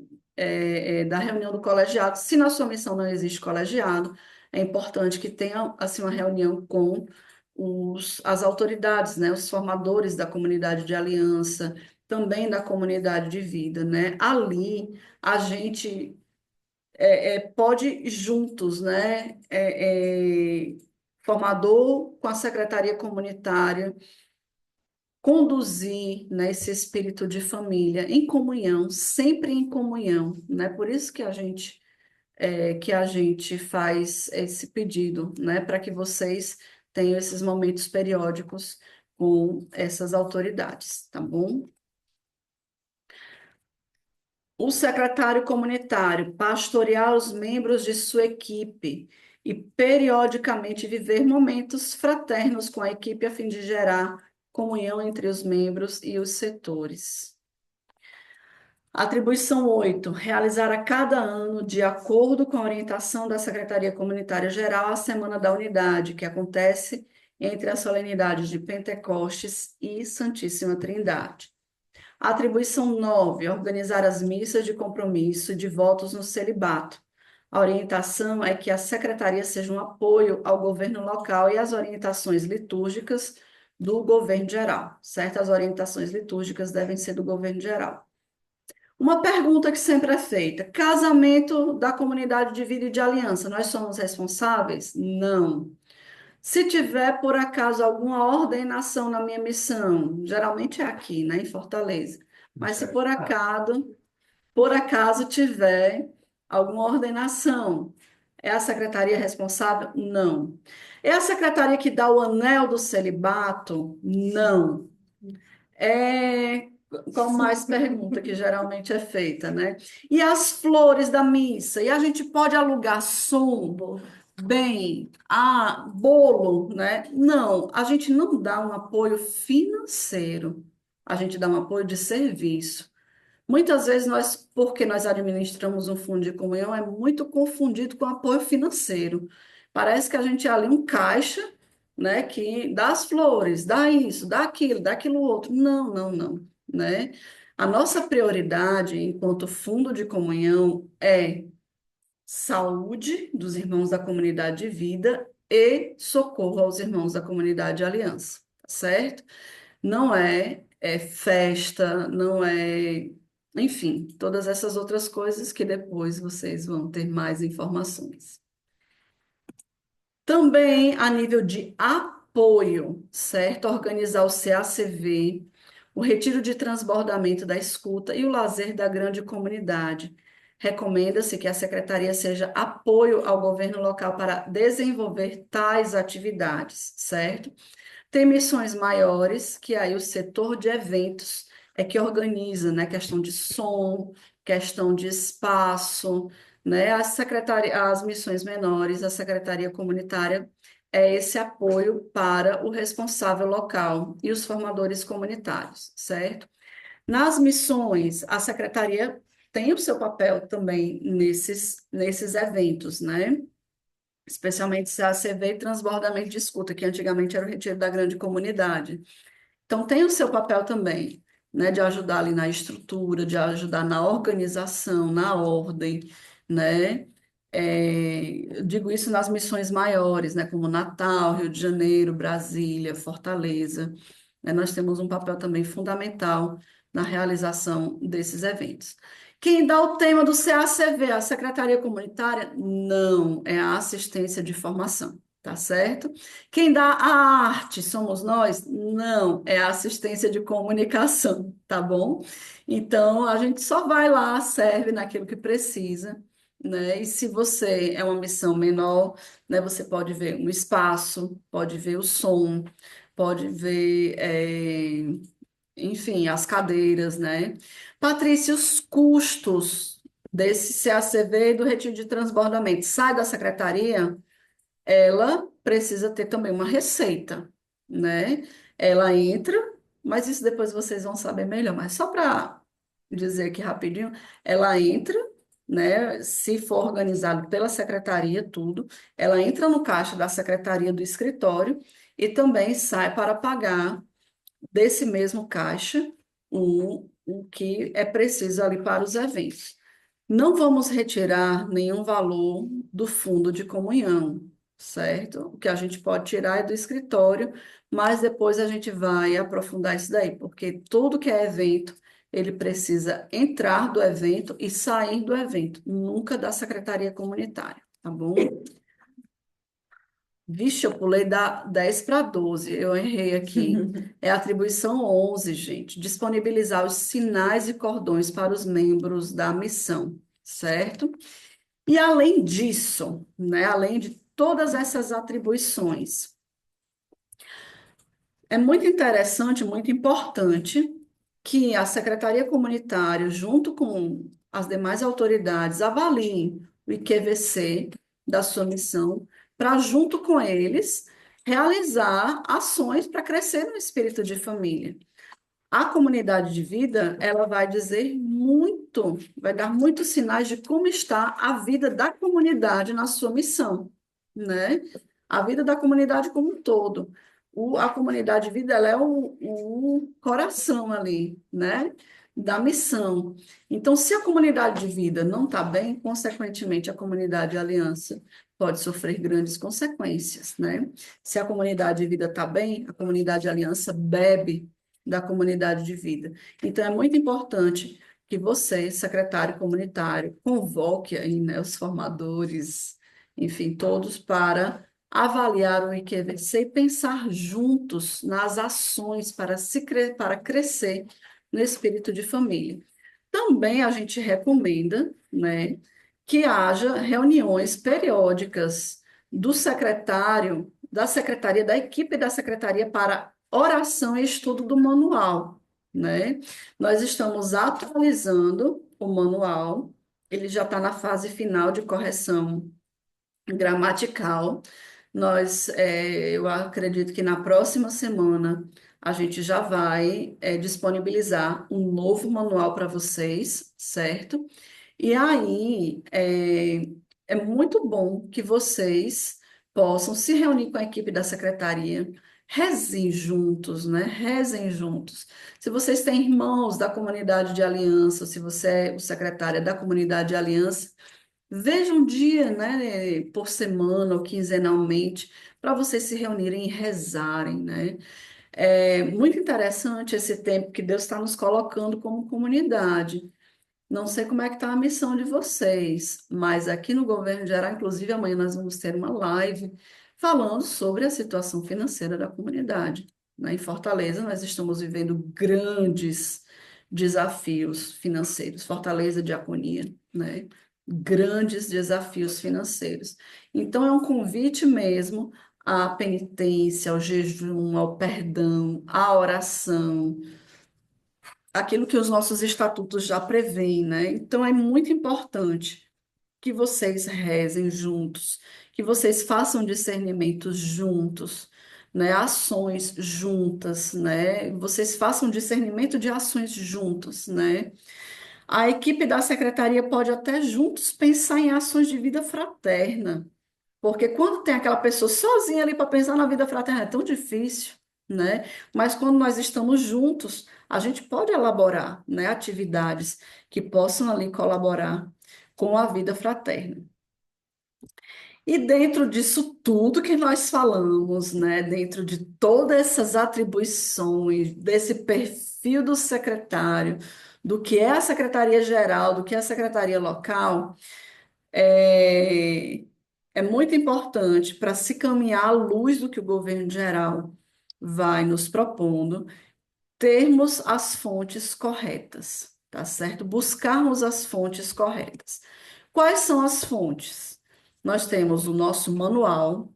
Da reunião do colegiado. Se na sua missão não existe colegiado, é importante que tenha assim uma reunião com as autoridades, né? Os formadores da comunidade de aliança, também da comunidade de vida, né? Ali a gente pode juntos, né? Formador com a secretaria comunitária, conduzir, né, esse espírito de família em comunhão, sempre em comunhão, né? Por isso que a gente faz esse pedido, né? Para que vocês tenham esses momentos periódicos com essas autoridades, tá bom? O secretário comunitário pastorear os membros de sua equipe e periodicamente viver momentos fraternos com a equipe a fim de gerar comunhão entre os membros e os setores. Atribuição 8: realizar a cada ano, de acordo com a orientação da Secretaria Comunitária Geral, a Semana da Unidade, que acontece entre as solenidades de Pentecostes e Santíssima Trindade. Atribuição 9: organizar as missas de compromisso e de votos no celibato. A orientação é que a secretaria seja um apoio ao governo local e às orientações litúrgicas do governo geral, certo? As orientações litúrgicas devem ser do governo geral. Uma pergunta que sempre é feita: casamento da comunidade de vida e de aliança, nós somos responsáveis? Não. Se tiver, por acaso, alguma ordenação na minha missão, geralmente é aqui, né, em Fortaleza, mas se por acaso tiver alguma ordenação, é a secretaria responsável? Não. É a secretaria que dá o anel do celibato? Não. É, qual mais pergunta que geralmente é feita, né? E as flores da missa? E a gente pode alugar som, bem, bolo, né? Não, a gente não dá um apoio financeiro, a gente dá um apoio de serviço. Muitas vezes porque nós administramos um fundo de comunhão, é muito confundido com apoio financeiro. Parece que a gente é ali um caixa, né, que dá as flores, dá isso, dá aquilo outro. Não, não, não, né? A nossa prioridade enquanto fundo de comunhão é saúde dos irmãos da comunidade de vida e socorro aos irmãos da comunidade de aliança, tá certo? Não é festa, não é, enfim, todas essas outras coisas que depois vocês vão ter mais informações. Também a nível de apoio, certo? Organizar o CACV, o retiro de transbordamento da escuta e o lazer da grande comunidade. Recomenda-se que a secretaria seja apoio ao governo local para desenvolver tais atividades, certo? Tem missões maiores, que aí o setor de eventos é que organiza, né? Questão de som, questão de espaço, né? As missões menores, a secretaria comunitária é esse apoio para o responsável local e os formadores comunitários, certo? Nas missões, a secretaria tem o seu papel também nesses eventos, né? Especialmente se a CV e transbordamento de escuta, que antigamente era o retiro da grande comunidade. Então, tem o seu papel também, né, de ajudar ali na estrutura, de ajudar na organização, na ordem, né? Eu digo isso nas missões maiores, né, como Natal, Rio de Janeiro, Brasília, Fortaleza. Né, nós temos um papel também fundamental na realização desses eventos. Quem dá o tema do CACV, a Secretaria Comunitária? Não, é a assistência de formação, tá certo? Quem dá a arte somos nós? Não, é a assistência de comunicação, tá bom? Então, a gente só vai lá, serve naquilo que precisa, né? E se você é uma missão menor, né, você pode ver um espaço, pode ver o som, pode ver, enfim, as cadeiras, né? Patrícia, os custos desse CACV e do retiro de transbordamento sai da secretaria? Ela precisa ter também uma receita, né? Ela entra, mas isso depois vocês vão saber melhor. Mas só para dizer aqui rapidinho, ela entra, né? Se for organizado pela secretaria, tudo, ela entra no caixa da secretaria do escritório e também sai para pagar desse mesmo caixa o que é preciso ali para os eventos. Não vamos retirar nenhum valor do fundo de comunhão, certo? O que a gente pode tirar é do escritório, mas depois a gente vai aprofundar isso daí, porque tudo que é evento, ele precisa entrar do evento e sair do evento, nunca da secretaria comunitária, tá bom? Vixe, eu pulei da 10 para 12, eu errei aqui. É a atribuição 11, gente. Disponibilizar os sinais e cordões para os membros da missão, certo? E além disso, né, além de todas essas atribuições, é muito interessante, muito importante que a Secretaria Comunitária, junto com as demais autoridades, avaliem o IQVC da sua missão, para, junto com eles, realizar ações para crescer no espírito de família. A comunidade de vida, ela vai dizer muito, vai dar muitos sinais de como está a vida da comunidade na sua missão, né? A vida da comunidade como um todo. A comunidade de vida, ela é o coração ali, né? Da missão. Então, se a comunidade de vida não está bem, consequentemente, a comunidade de aliança pode sofrer grandes consequências, né? Se a comunidade de vida está bem, a comunidade de aliança bebe da comunidade de vida. Então, é muito importante que você, secretário comunitário, convoque aí, né, os formadores, enfim, todos para avaliar o IQVC e pensar juntos nas ações para crescer no espírito de família. Também a gente recomenda, né, que haja reuniões periódicas do secretário, da secretaria, da equipe da secretaria para oração e estudo do manual, né? Nós estamos atualizando o manual, ele já está na fase final de correção gramatical. Eu acredito que na próxima semana a gente já vai, disponibilizar um novo manual para vocês, certo? E aí, é muito bom que vocês possam se reunir com a equipe da secretaria, rezem juntos, né? Rezem juntos. Se vocês têm irmãos da comunidade de aliança, se você é o secretário da comunidade de aliança, veja um dia, né, por semana ou quinzenalmente, para vocês se reunirem e rezarem, né? É muito interessante esse tempo que Deus está nos colocando como comunidade. Não sei como é que está a missão de vocês, mas aqui no Governo Geral, inclusive amanhã nós vamos ter uma live falando sobre a situação financeira da comunidade. Né? Em Fortaleza, nós estamos vivendo grandes desafios financeiros, Fortaleza Diaconia, né? Grandes desafios financeiros. Então, é um convite mesmo à penitência, ao jejum, ao perdão, à oração, aquilo que os nossos estatutos já prevêem, né? Então, é muito importante que vocês rezem juntos, que vocês façam discernimentos juntos, né? Ações juntas, né? Vocês façam discernimento de ações juntos, né? A equipe da secretaria pode até juntos pensar em ações de vida fraterna, porque quando tem aquela pessoa sozinha ali para pensar na vida fraterna é tão difícil, né? Mas quando nós estamos juntos, a gente pode elaborar, né, atividades que possam ali colaborar com a vida fraterna. E dentro disso tudo que nós falamos, né, dentro de todas essas atribuições, desse perfil do secretário, do que é a secretaria geral, do que é a secretaria local, é, é muito importante para se caminhar à luz do que o governo geral vai nos propondo, termos as fontes corretas, tá certo? Buscarmos as fontes corretas. Quais são as fontes? Nós temos o nosso manual.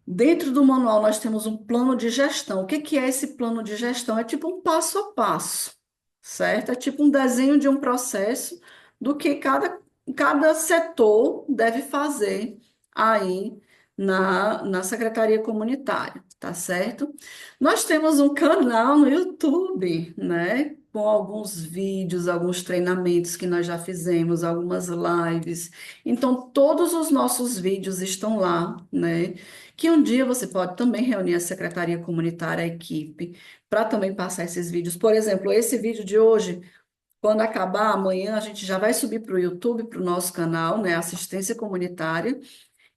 Dentro do manual, nós temos um plano de gestão. O que que é esse plano de gestão? É tipo um passo a passo, certo? É tipo um desenho de um processo do que cada setor deve fazer aí na Secretaria Comunitária, tá certo? Nós temos um canal no YouTube, né? Com alguns vídeos, alguns treinamentos que nós já fizemos, algumas lives. Então, todos os nossos vídeos estão lá, né? Que um dia você pode também reunir a secretaria comunitária, a equipe, para também passar esses vídeos. Por exemplo, esse vídeo de hoje, quando acabar amanhã, a gente já vai subir para o YouTube, para o nosso canal, né, Assistência Comunitária.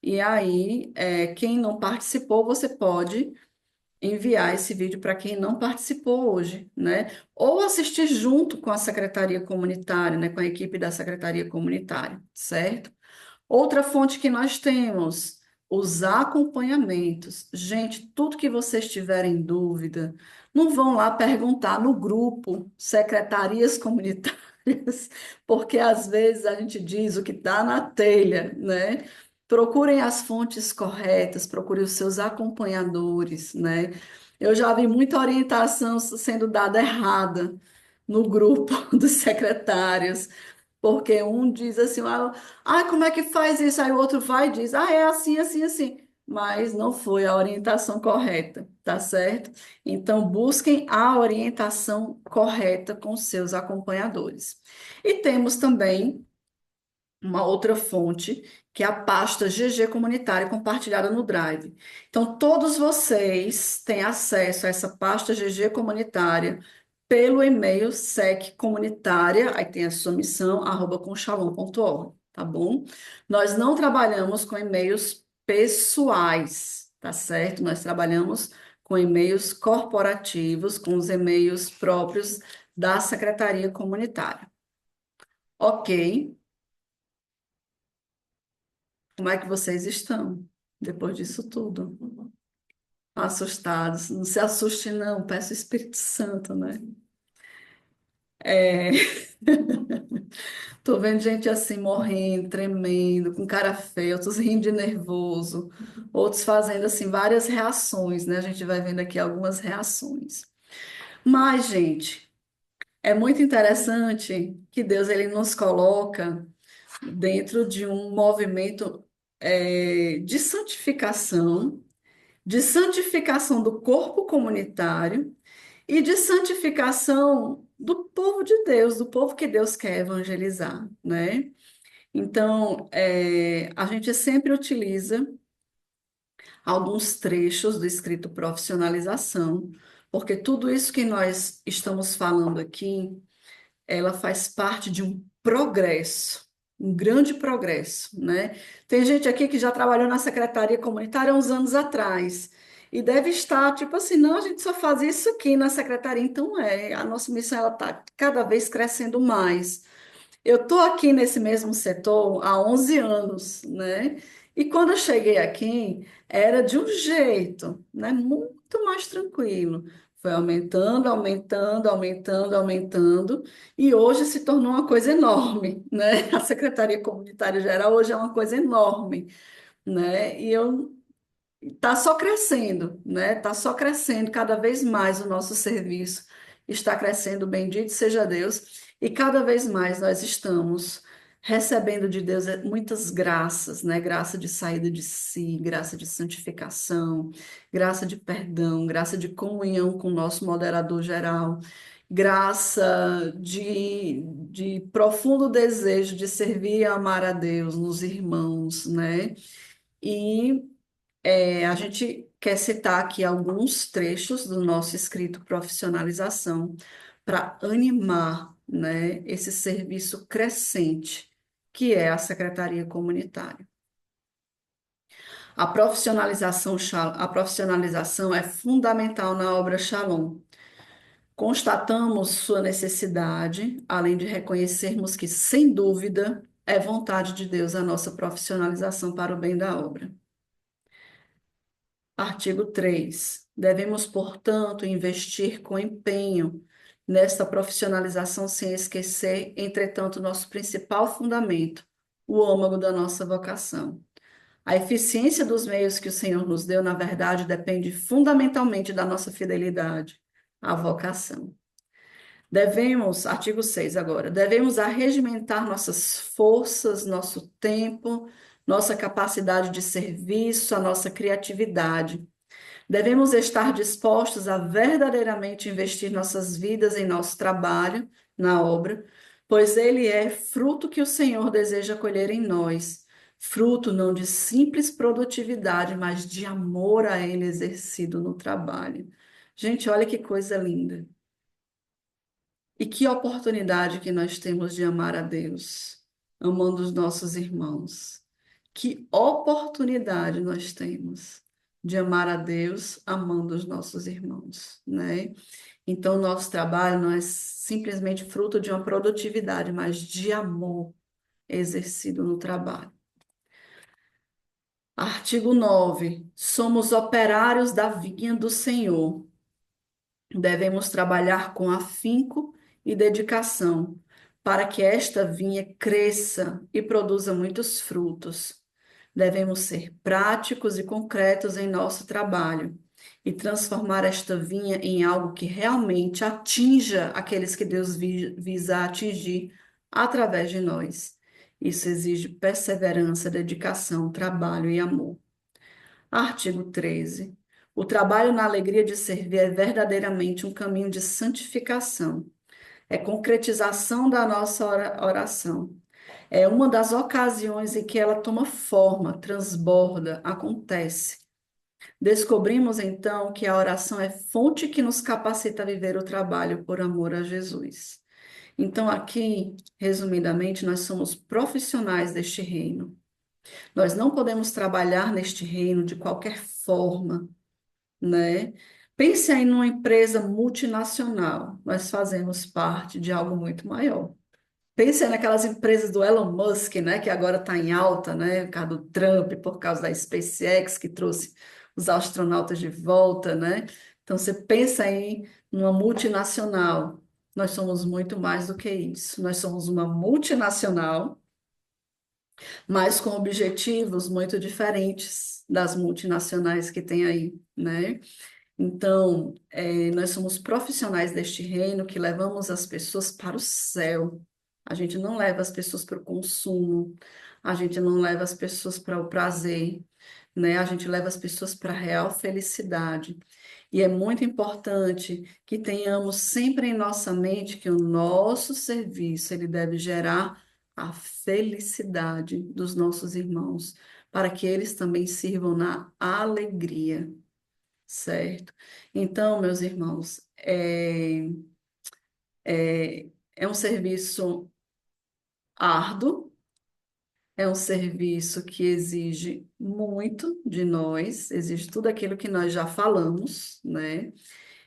E aí, quem não participou, você pode enviar esse vídeo para quem não participou hoje, né? Ou assistir junto com a secretaria comunitária, né, com a equipe da secretaria comunitária, certo? Outra fonte que nós temos, os acompanhamentos. Gente, tudo que vocês tiverem dúvida, não vão lá perguntar no grupo, secretarias comunitárias, porque às vezes a gente diz o que está na telha, né? Procurem as fontes corretas, procurem os seus acompanhadores, né? Eu já vi muita orientação sendo dada errada no grupo dos secretários. Porque um diz assim, como é que faz isso? Aí o outro vai e diz, é assim, assim, assim. Mas não foi a orientação correta, tá certo? Então, busquem a orientação correta com seus acompanhadores. E temos também uma outra fonte, que é a pasta GG Comunitária compartilhada no Drive. Então, todos vocês têm acesso a essa pasta GG Comunitária pelo e-mail seccomunitária, aí tem a sua missão, @conchalom.org, tá bom? Nós não trabalhamos com e-mails pessoais, tá certo? Nós trabalhamos com e-mails corporativos, com os e-mails próprios da Secretaria Comunitária. Ok, como é que vocês estão depois disso tudo? Assustados? Não se assuste, não, peça o Espírito Santo, né? É. Tô vendo gente assim morrendo, tremendo, com cara feia, outros rindo de nervoso, outros fazendo assim várias reações, né? A gente vai vendo aqui algumas reações. Mas, gente, é muito interessante que Deus ele nos coloca dentro de um movimento de santificação do corpo comunitário e de santificação do povo de Deus, do povo que Deus quer evangelizar, né? Então, a gente sempre utiliza alguns trechos do escrito profissionalização, porque tudo isso que nós estamos falando aqui, ela faz parte de um progresso, um grande progresso, né? Tem gente aqui que já trabalhou na secretaria comunitária há uns anos atrás. E deve estar, tipo assim, não, a gente só faz isso aqui na secretaria. Então, a nossa missão, ela está cada vez crescendo mais. Eu estou aqui nesse mesmo setor há 11 anos, né? E quando eu cheguei aqui, era de um jeito, né? Muito mais tranquilo. Foi aumentando, aumentando, aumentando, aumentando, e hoje se tornou uma coisa enorme, né? A Secretaria Comunitária Geral hoje é uma coisa enorme, né? E eu está só crescendo, né? Está só crescendo cada vez mais o nosso serviço está crescendo, bendito seja Deus, e cada vez mais nós estamos recebendo de Deus muitas graças, né? Graça de saída de si, graça de santificação, graça de perdão, graça de comunhão com o nosso moderador geral, graça de profundo desejo de servir e amar a Deus nos irmãos, né? E a gente quer citar aqui alguns trechos do nosso escrito Profissionalização para animar, né, esse serviço crescente que é a Secretaria Comunitária. A profissionalização é fundamental na obra Shalom. Constatamos sua necessidade, além de reconhecermos que, sem dúvida, é vontade de Deus a nossa profissionalização para o bem da obra. Artigo 3. Devemos, portanto, investir com empenho nesta profissionalização sem esquecer, entretanto, nosso principal fundamento, o âmago da nossa vocação. A eficiência dos meios que o Senhor nos deu, na verdade, depende fundamentalmente da nossa fidelidade à vocação. Artigo 6 agora, devemos arregimentar nossas forças, nosso tempo, nossa capacidade de serviço, a nossa criatividade. Devemos estar dispostos a verdadeiramente investir nossas vidas em nosso trabalho, na obra, pois ele é fruto que o Senhor deseja colher em nós, fruto não de simples produtividade, mas de amor a ele exercido no trabalho. Gente, olha que coisa linda. E que oportunidade que nós temos de amar a Deus, amando os nossos irmãos. Que oportunidade nós temos de amar a Deus, amando os nossos irmãos, né? Então, nosso trabalho não é simplesmente fruto de uma produtividade, mas de amor exercido no trabalho. Artigo 9. Somos operários da vinha do Senhor. Devemos trabalhar com afinco e dedicação, para que esta vinha cresça e produza muitos frutos. Devemos ser práticos e concretos em nosso trabalho e transformar esta vinha em algo que realmente atinja aqueles que Deus visa atingir através de nós. Isso exige perseverança, dedicação, trabalho e amor. Artigo 13. O trabalho na alegria de servir é verdadeiramente um caminho de santificação. É concretização da nossa oração. É uma das ocasiões em que ela toma forma, transborda, acontece. Descobrimos então que a oração é fonte que nos capacita a viver o trabalho por amor a Jesus. Então, aqui, resumidamente, nós somos profissionais deste reino. Nós não podemos trabalhar neste reino de qualquer forma, né? Pense aí numa empresa multinacional. Nós fazemos parte de algo muito maior. Pense aí naquelas empresas do Elon Musk, né, que agora está em alta, né, por causa do Trump, por causa da SpaceX, que trouxe os astronautas de volta, né? Então, você pensa aí numa multinacional. Nós somos muito mais do que isso. Nós somos uma multinacional, mas com objetivos muito diferentes das multinacionais que tem aí, né? Então, nós somos profissionais deste reino que levamos as pessoas para o céu. A gente não leva as pessoas para o consumo, a gente não leva as pessoas para o prazer, né? A gente leva as pessoas para a real felicidade. E é muito importante que tenhamos sempre em nossa mente que o nosso serviço ele deve gerar a felicidade dos nossos irmãos, para que eles também sirvam na alegria. Certo? Então, meus irmãos, é um serviço árduo, é um serviço que exige muito de nós, exige tudo aquilo que nós já falamos, né?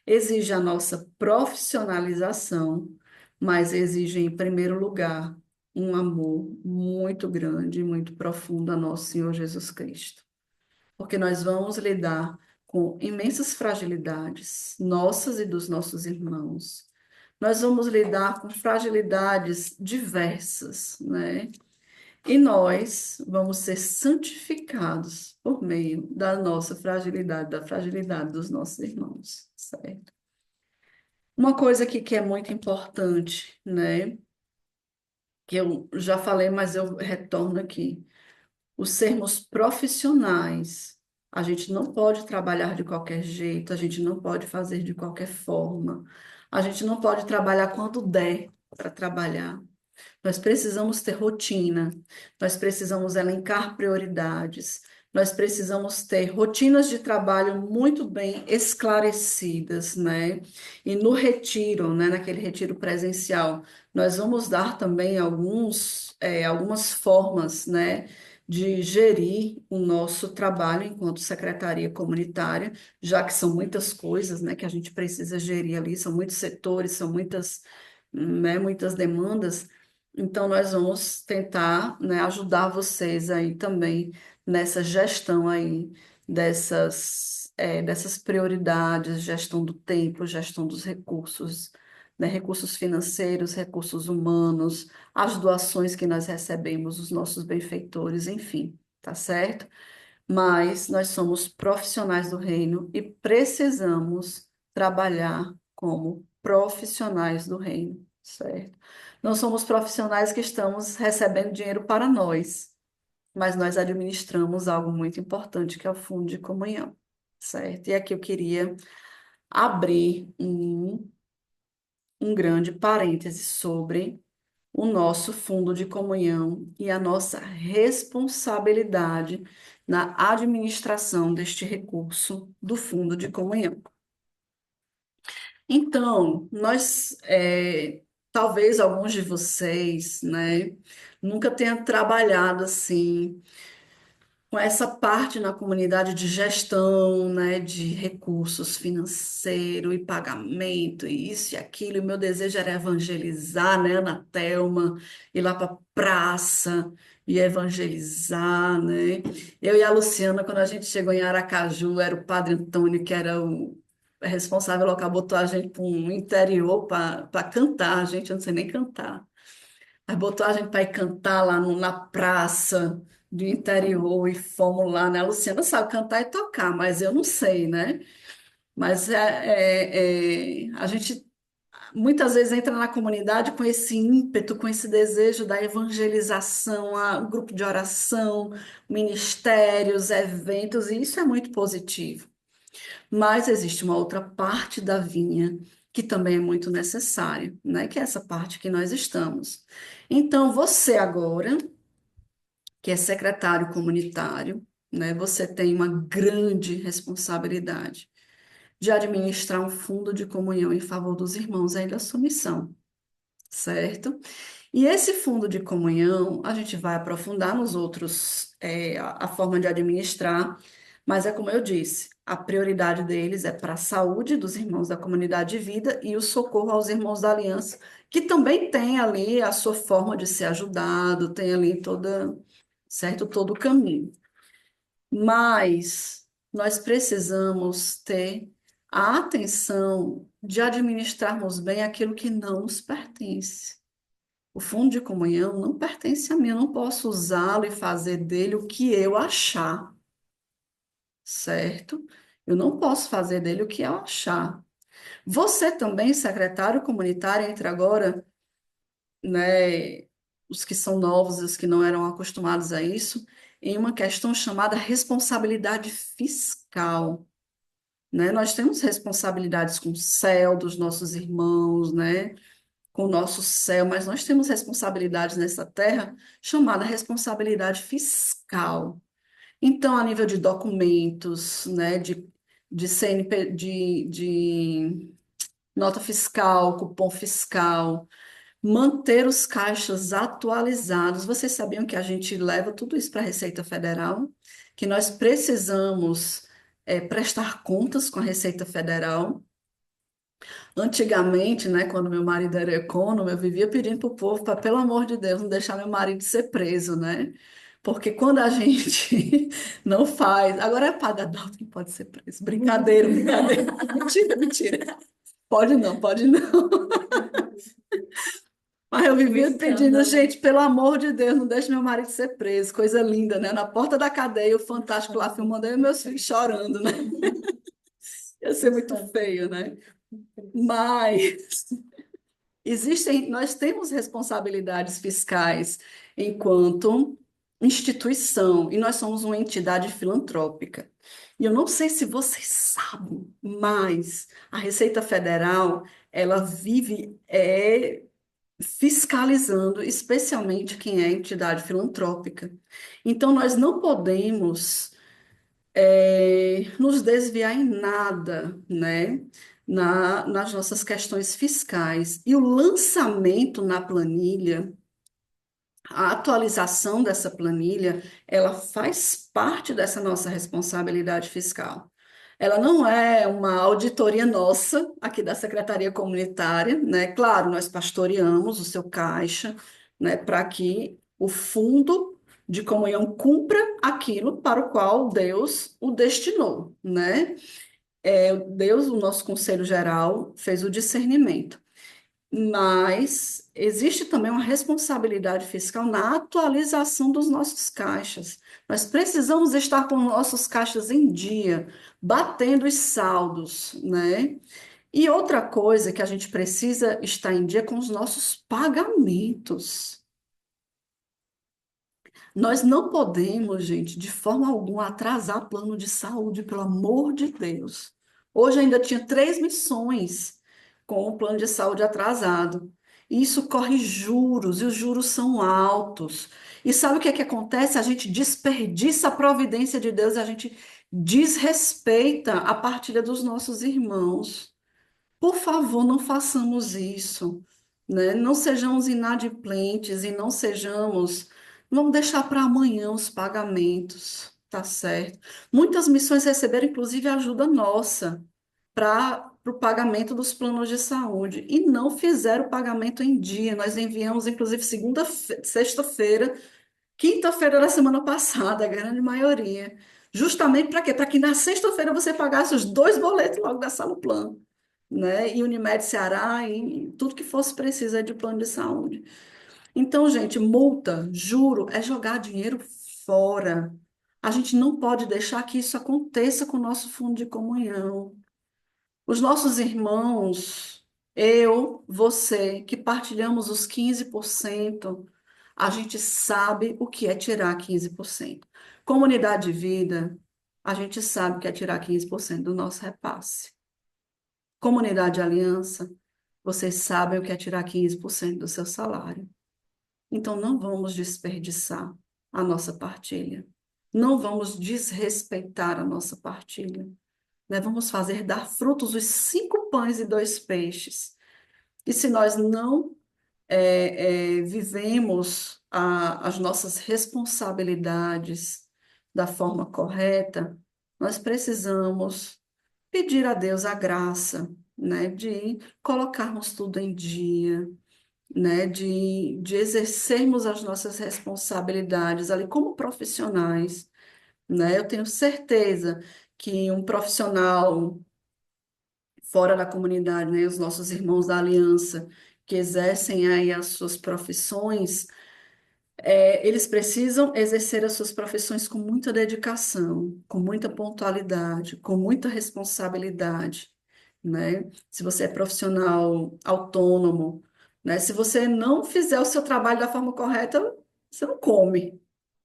Exige a nossa profissionalização, mas exige, em primeiro lugar, um amor muito grande, muito profundo a nosso Senhor Jesus Cristo, porque nós vamos lidar com imensas fragilidades, nossas e dos nossos irmãos. Nós vamos lidar com fragilidades diversas, né? E nós vamos ser santificados por meio da nossa fragilidade, da fragilidade dos nossos irmãos, certo? Uma coisa aqui que é muito importante, né? Que eu já falei, mas eu retorno aqui. Os sermos profissionais. A gente não pode trabalhar de qualquer jeito, a gente não pode fazer de qualquer forma, a gente não pode trabalhar quando der para trabalhar. Nós precisamos ter rotina, nós precisamos elencar prioridades, nós precisamos ter rotinas de trabalho muito bem esclarecidas, né? E no retiro, né, naquele retiro presencial, nós vamos dar também algumas formas, né, de gerir o nosso trabalho enquanto secretaria comunitária, já que são muitas coisas, né, que a gente precisa gerir ali, são muitos setores, são muitas, né, muitas demandas. Então, nós vamos tentar, né, ajudar vocês aí também nessa gestão aí dessas prioridades, gestão do tempo, gestão dos recursos, né, recursos financeiros, recursos humanos, as doações que nós recebemos, os nossos benfeitores, enfim, tá certo? Mas nós somos profissionais do reino e precisamos trabalhar como profissionais do reino, certo? Não somos profissionais que estamos recebendo dinheiro para nós, mas nós administramos algo muito importante, que é o fundo de comunhão, certo? E aqui eu queria abrir um grande parêntese sobre o nosso fundo de comunhão e a nossa responsabilidade na administração deste recurso do fundo de comunhão. Então, talvez alguns de vocês, né, nunca tenham trabalhado assim com essa parte na comunidade de gestão, né, de recursos financeiros e pagamento, e isso e aquilo. E o meu desejo era evangelizar, né, Ana Thelma, ir lá para a praça e evangelizar, né? Eu e a Luciana, quando a gente chegou em Aracaju, era o Padre Antônio, que era o responsável local, botou a gente para um interior para cantar, a gente, eu não sei nem cantar. Aí botou a gente para ir cantar lá na praça do interior e fomos lá, né? A Luciana sabe cantar e tocar, mas eu não sei, né? Mas a gente muitas vezes entra na comunidade com esse ímpeto, com esse desejo da evangelização, grupo de oração, ministérios, eventos, e isso é muito positivo. Mas existe uma outra parte da vinha que também é muito necessária, né? Que é essa parte que nós estamos. Então, você agora, que é secretário comunitário, né? Você tem uma grande responsabilidade de administrar um fundo de comunhão em favor dos irmãos aí da sua missão, certo? E esse fundo de comunhão, a gente vai aprofundar nos outros, a forma de administrar, mas é como eu disse, a prioridade deles é para a saúde dos irmãos da comunidade de vida e o socorro aos irmãos da aliança, que também tem ali a sua forma de ser ajudado, tem ali certo, todo o caminho. Mas nós precisamos ter a atenção de administrarmos bem aquilo que não nos pertence. O fundo de comunhão não pertence a mim, eu não posso usá-lo e fazer dele o que eu achar, certo? Eu não posso fazer dele o que eu achar. Você também, secretário comunitário, entra agora, né, os que são novos e os que não eram acostumados a isso, em uma questão chamada responsabilidade fiscal, né? Nós temos responsabilidades com o céu dos nossos irmãos, né? Com o nosso céu, mas nós temos responsabilidades nessa terra chamada responsabilidade fiscal. Então, a nível de documentos, né, de CNP, de nota fiscal, cupom fiscal, manter os caixas atualizados. Vocês sabiam que a gente leva tudo isso para a Receita Federal? Que nós precisamos prestar contas com a Receita Federal? Antigamente, né, quando meu marido era econômico, eu vivia pedindo para o povo para, pelo amor de Deus, não deixar meu marido ser preso, né? Porque quando a gente não faz. Agora é pagador que pode ser preso. Brincadeira, brincadeira. Mentira, mentira. Pode não. Mas eu Um vivia pedindo, escândalo. gente, pelo amor de Deus, não deixe meu marido ser preso. Coisa linda, né? Na porta da cadeia, o Fantástico lá filmando eu e meus filhos chorando, né? Ia ser muito feio, né? Mas nós temos responsabilidades fiscais enquanto instituição e nós somos uma entidade filantrópica. E eu não sei se vocês sabem, mas a Receita Federal, ela vive fiscalizando, especialmente quem é entidade filantrópica. Então, nós não podemos nos desviar em nada, né? Nas nossas questões fiscais. E o lançamento na planilha, a atualização dessa planilha, ela faz parte dessa nossa responsabilidade fiscal. Ela não é uma auditoria nossa, aqui da Secretaria Comunitária, né? Claro, nós pastoreamos o seu caixa, né, para que o fundo de comunhão cumpra aquilo para o qual Deus o destinou, né? Deus, o nosso Conselho Geral, fez o discernimento. Mas existe também uma responsabilidade fiscal na atualização dos nossos caixas. Nós precisamos estar com nossos caixas em dia, batendo os saldos, né? E outra coisa que a gente precisa estar em dia com os nossos pagamentos. Nós não podemos, gente, de forma alguma atrasar plano de saúde, pelo amor de Deus. Hoje ainda tinha 3 missões com o plano de saúde atrasado. E isso corre juros, e os juros são altos. E sabe o que é que acontece? A gente desperdiça a providência de Deus, a gente desrespeita a partilha dos nossos irmãos. Por favor, não façamos isso, né? Não sejamos inadimplentes e não sejamos, vamos deixar para amanhã os pagamentos, tá certo? Muitas missões receberam, inclusive, ajuda nossa para o pagamento dos planos de saúde e não fizeram o pagamento em dia. Nós enviamos, inclusive, sexta-feira, quinta-feira da semana passada, a grande maioria. Justamente para quê? Para que na sexta-feira você pagasse os 2 boletos logo da Sala Plano, né? E Unimed Ceará e tudo que fosse preciso aí de plano de saúde. Então, gente, multa, juro, é jogar dinheiro fora. A gente não pode deixar que isso aconteça com o nosso fundo de comunhão. Os nossos irmãos, eu, você, que partilhamos os 15%, a gente sabe o que é tirar 15%. Comunidade de vida, a gente sabe o que é tirar 15% do nosso repasse. Comunidade de aliança, vocês sabem o que é tirar 15% do seu salário. Então, não vamos desperdiçar a nossa partilha. Não vamos desrespeitar a nossa partilha, né? Vamos fazer dar frutos os 5 pães e 2 peixes. E se nós não vivemos as nossas responsabilidades da forma correta, nós precisamos pedir a Deus a graça, né, de colocarmos tudo em dia, né, de exercermos as nossas responsabilidades ali como profissionais, né? Eu tenho certeza que um profissional fora da comunidade, né, os nossos irmãos da Aliança, que exercem aí as suas profissões, eles precisam exercer as suas profissões com muita dedicação, com muita pontualidade, com muita responsabilidade, né? Se você é profissional autônomo, né? Se você não fizer o seu trabalho da forma correta, você não come,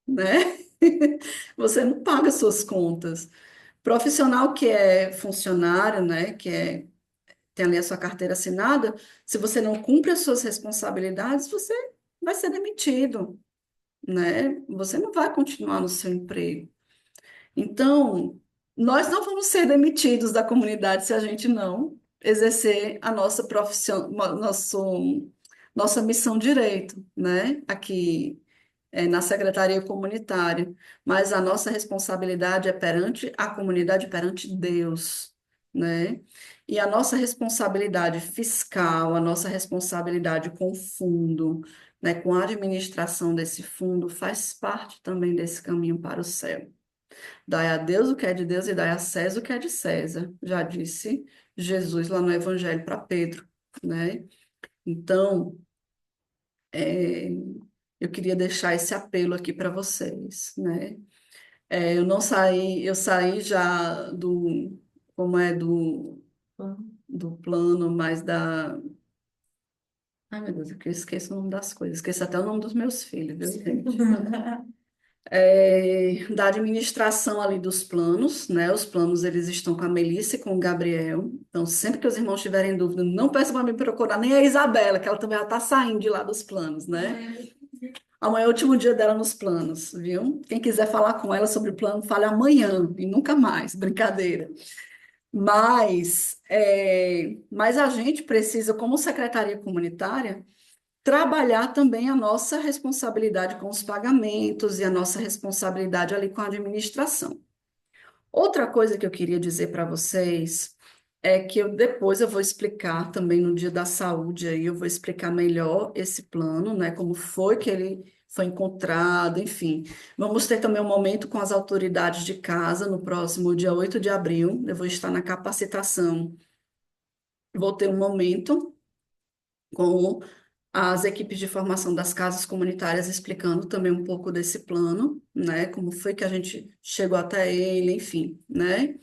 né? Você não paga suas contas. Profissional que é funcionário, né? Tem ali a sua carteira assinada, se você não cumpre as suas responsabilidades, você vai ser demitido, né? Você não vai continuar no seu emprego. Então, nós não vamos ser demitidos da comunidade se a gente não exercer a nossa profissão, nossa missão direito, né? Aqui na Secretaria Comunitária. Mas a nossa responsabilidade é perante a comunidade, perante Deus. né? E a nossa responsabilidade fiscal, a nossa responsabilidade com o fundo, né, com a administração desse fundo, faz parte também desse caminho para o céu. Dai a Deus o que é de Deus e dai a César o que é de César, já disse Jesus lá no Evangelho para Pedro, né? Então, é, eu queria deixar esse apelo aqui para vocês, né? Eu não saí, eu saí já como é, do plano, mas ai, meu Deus, é que eu esqueço o nome das coisas, esqueço até o nome dos meus filhos, viu, gente? Da administração ali dos planos, né? Os planos, eles estão com a Melissa e com o Gabriel. Então, sempre que os irmãos tiverem dúvida, não peçam para me procurar, nem a Isabela, que ela também já está saindo de lá dos planos, né? Amanhã é o último dia dela nos planos, viu? Quem quiser falar com ela sobre o plano, fale amanhã e nunca mais, brincadeira. Mas a gente precisa, como secretaria comunitária, trabalhar também a nossa responsabilidade com os pagamentos e a nossa responsabilidade ali com a administração. Outra coisa que eu queria dizer para vocês é que depois eu vou explicar também no Dia da Saúde, aí eu vou explicar melhor esse plano, né? Como foi que ele foi encontrado, enfim. Vamos ter também um momento com as autoridades de casa no próximo dia 8 de abril. Eu vou estar na capacitação. Vou ter um momento com as equipes de formação das casas comunitárias explicando também um pouco desse plano, né? Como foi que a gente chegou até ele, enfim, né?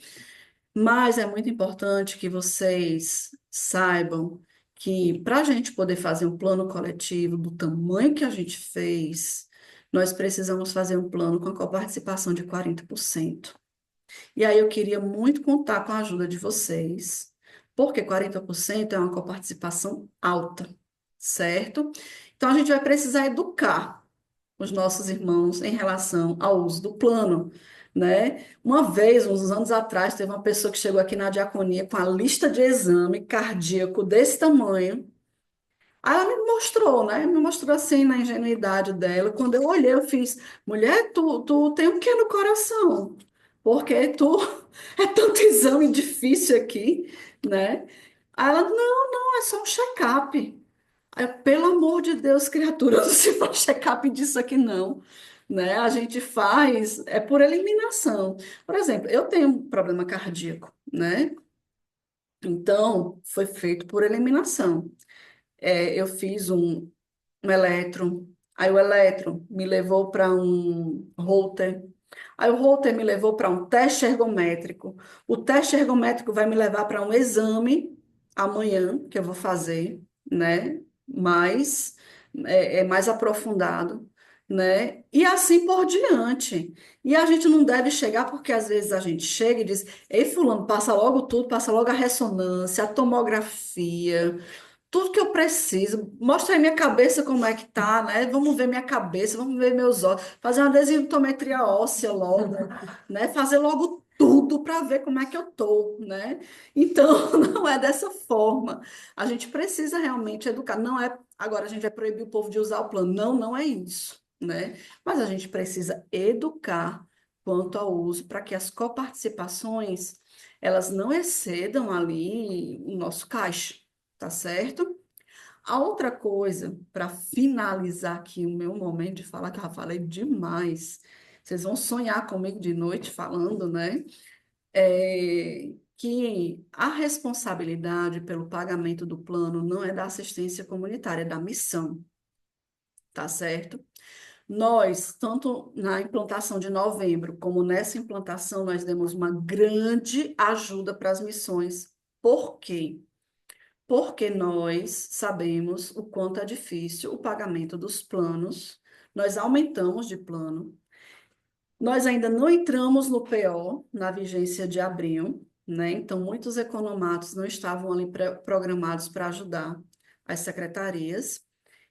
Mas é muito importante que vocês saibam que para a gente poder fazer um plano coletivo do tamanho que a gente fez, nós precisamos fazer um plano com a coparticipação de 40%. E aí eu queria muito contar com a ajuda de vocês, porque 40% é uma coparticipação alta, certo? Então a gente vai precisar educar os nossos irmãos em relação ao uso do plano, né? Uma vez, uns anos atrás, teve uma pessoa que chegou aqui na diaconia com a lista de exame cardíaco desse tamanho. Aí ela me mostrou, né? Me mostrou assim na ingenuidade dela. Quando eu olhei, eu fiz, mulher, tu tem o que no coração? Porque tu é tanto exame difícil aqui, né? Aí ela, não, é só um check-up. Aí, pelo amor de Deus, criatura, não se faz check-up disso aqui, não. Né? A gente faz, é por eliminação. Por exemplo, eu tenho um problema cardíaco, né? Então, foi feito por eliminação. Eu fiz um elétron, aí o elétron me levou para um Holter, aí o Holter me levou para um teste ergométrico, o teste ergométrico vai me levar para um exame amanhã, que eu vou fazer, né, mais, mais aprofundado, né, e assim por diante. E a gente não deve chegar, porque às vezes a gente chega e diz, ei, fulano, passa logo tudo, passa logo a ressonância, a tomografia, tudo que eu preciso. Mostra aí minha cabeça como é que tá, né? Vamos ver minha cabeça, vamos ver meus olhos, fazer uma densitometria óssea logo, né? Fazer logo tudo para ver como é que eu tô, né? Então, não é dessa forma. A gente precisa realmente educar. Não é agora a gente vai proibir o povo de usar o plano. Não, não é isso, né? Mas a gente precisa educar quanto ao uso para que as coparticipações elas não excedam ali o nosso caixa. Tá certo? A outra coisa, para finalizar aqui o meu momento de falar, que eu já falei demais, vocês vão sonhar comigo de noite falando, né? Que a responsabilidade pelo pagamento do plano não é da assistência comunitária, é da missão, tá certo? Nós, tanto na implantação de novembro, como nessa implantação, nós demos uma grande ajuda para as missões. Por quê? Porque nós sabemos o quanto é difícil o pagamento dos planos, nós aumentamos de plano, nós ainda não entramos no PO, na vigência de abril, né? Então, muitos economatos não estavam ali programados para ajudar as secretarias,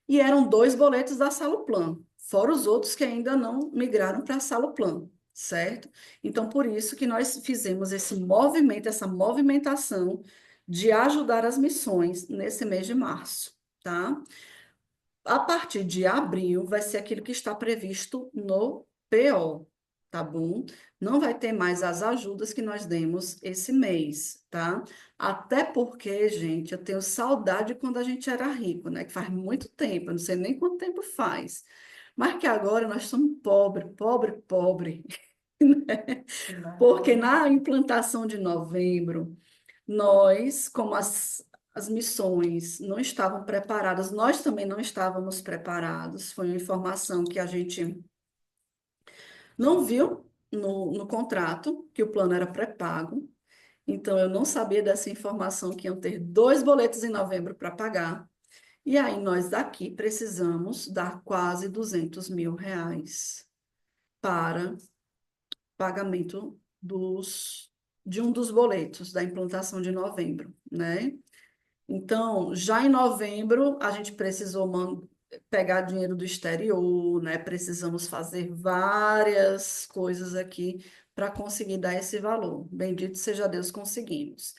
e eram dois boletos da Saloplan, fora os outros que ainda não migraram para a Saloplan, certo? Então, por isso que nós fizemos esse movimento, essa movimentação de ajudar as missões nesse mês de março, tá? A partir de abril vai ser aquilo que está previsto no PO, tá bom? Não vai ter mais as ajudas que nós demos esse mês, tá? Até porque, gente, eu tenho saudade quando a gente era rico, né? Que faz muito tempo, eu não sei nem quanto tempo faz. Mas que agora nós somos pobre, pobre, pobre. Porque na implantação de novembro, nós, como as missões não estavam preparadas, nós também não estávamos preparados. Foi uma informação que a gente não viu no contrato, que o plano era pré-pago. Então, eu não sabia dessa informação que iam ter dois boletos em novembro para pagar. E aí, nós daqui precisamos dar quase R$ 200 mil para pagamento de um dos boletos da implantação de novembro, né? Então, já em novembro, a gente precisou pegar dinheiro do exterior, né? Precisamos fazer várias coisas aqui para conseguir dar esse valor. Bendito seja Deus, conseguimos.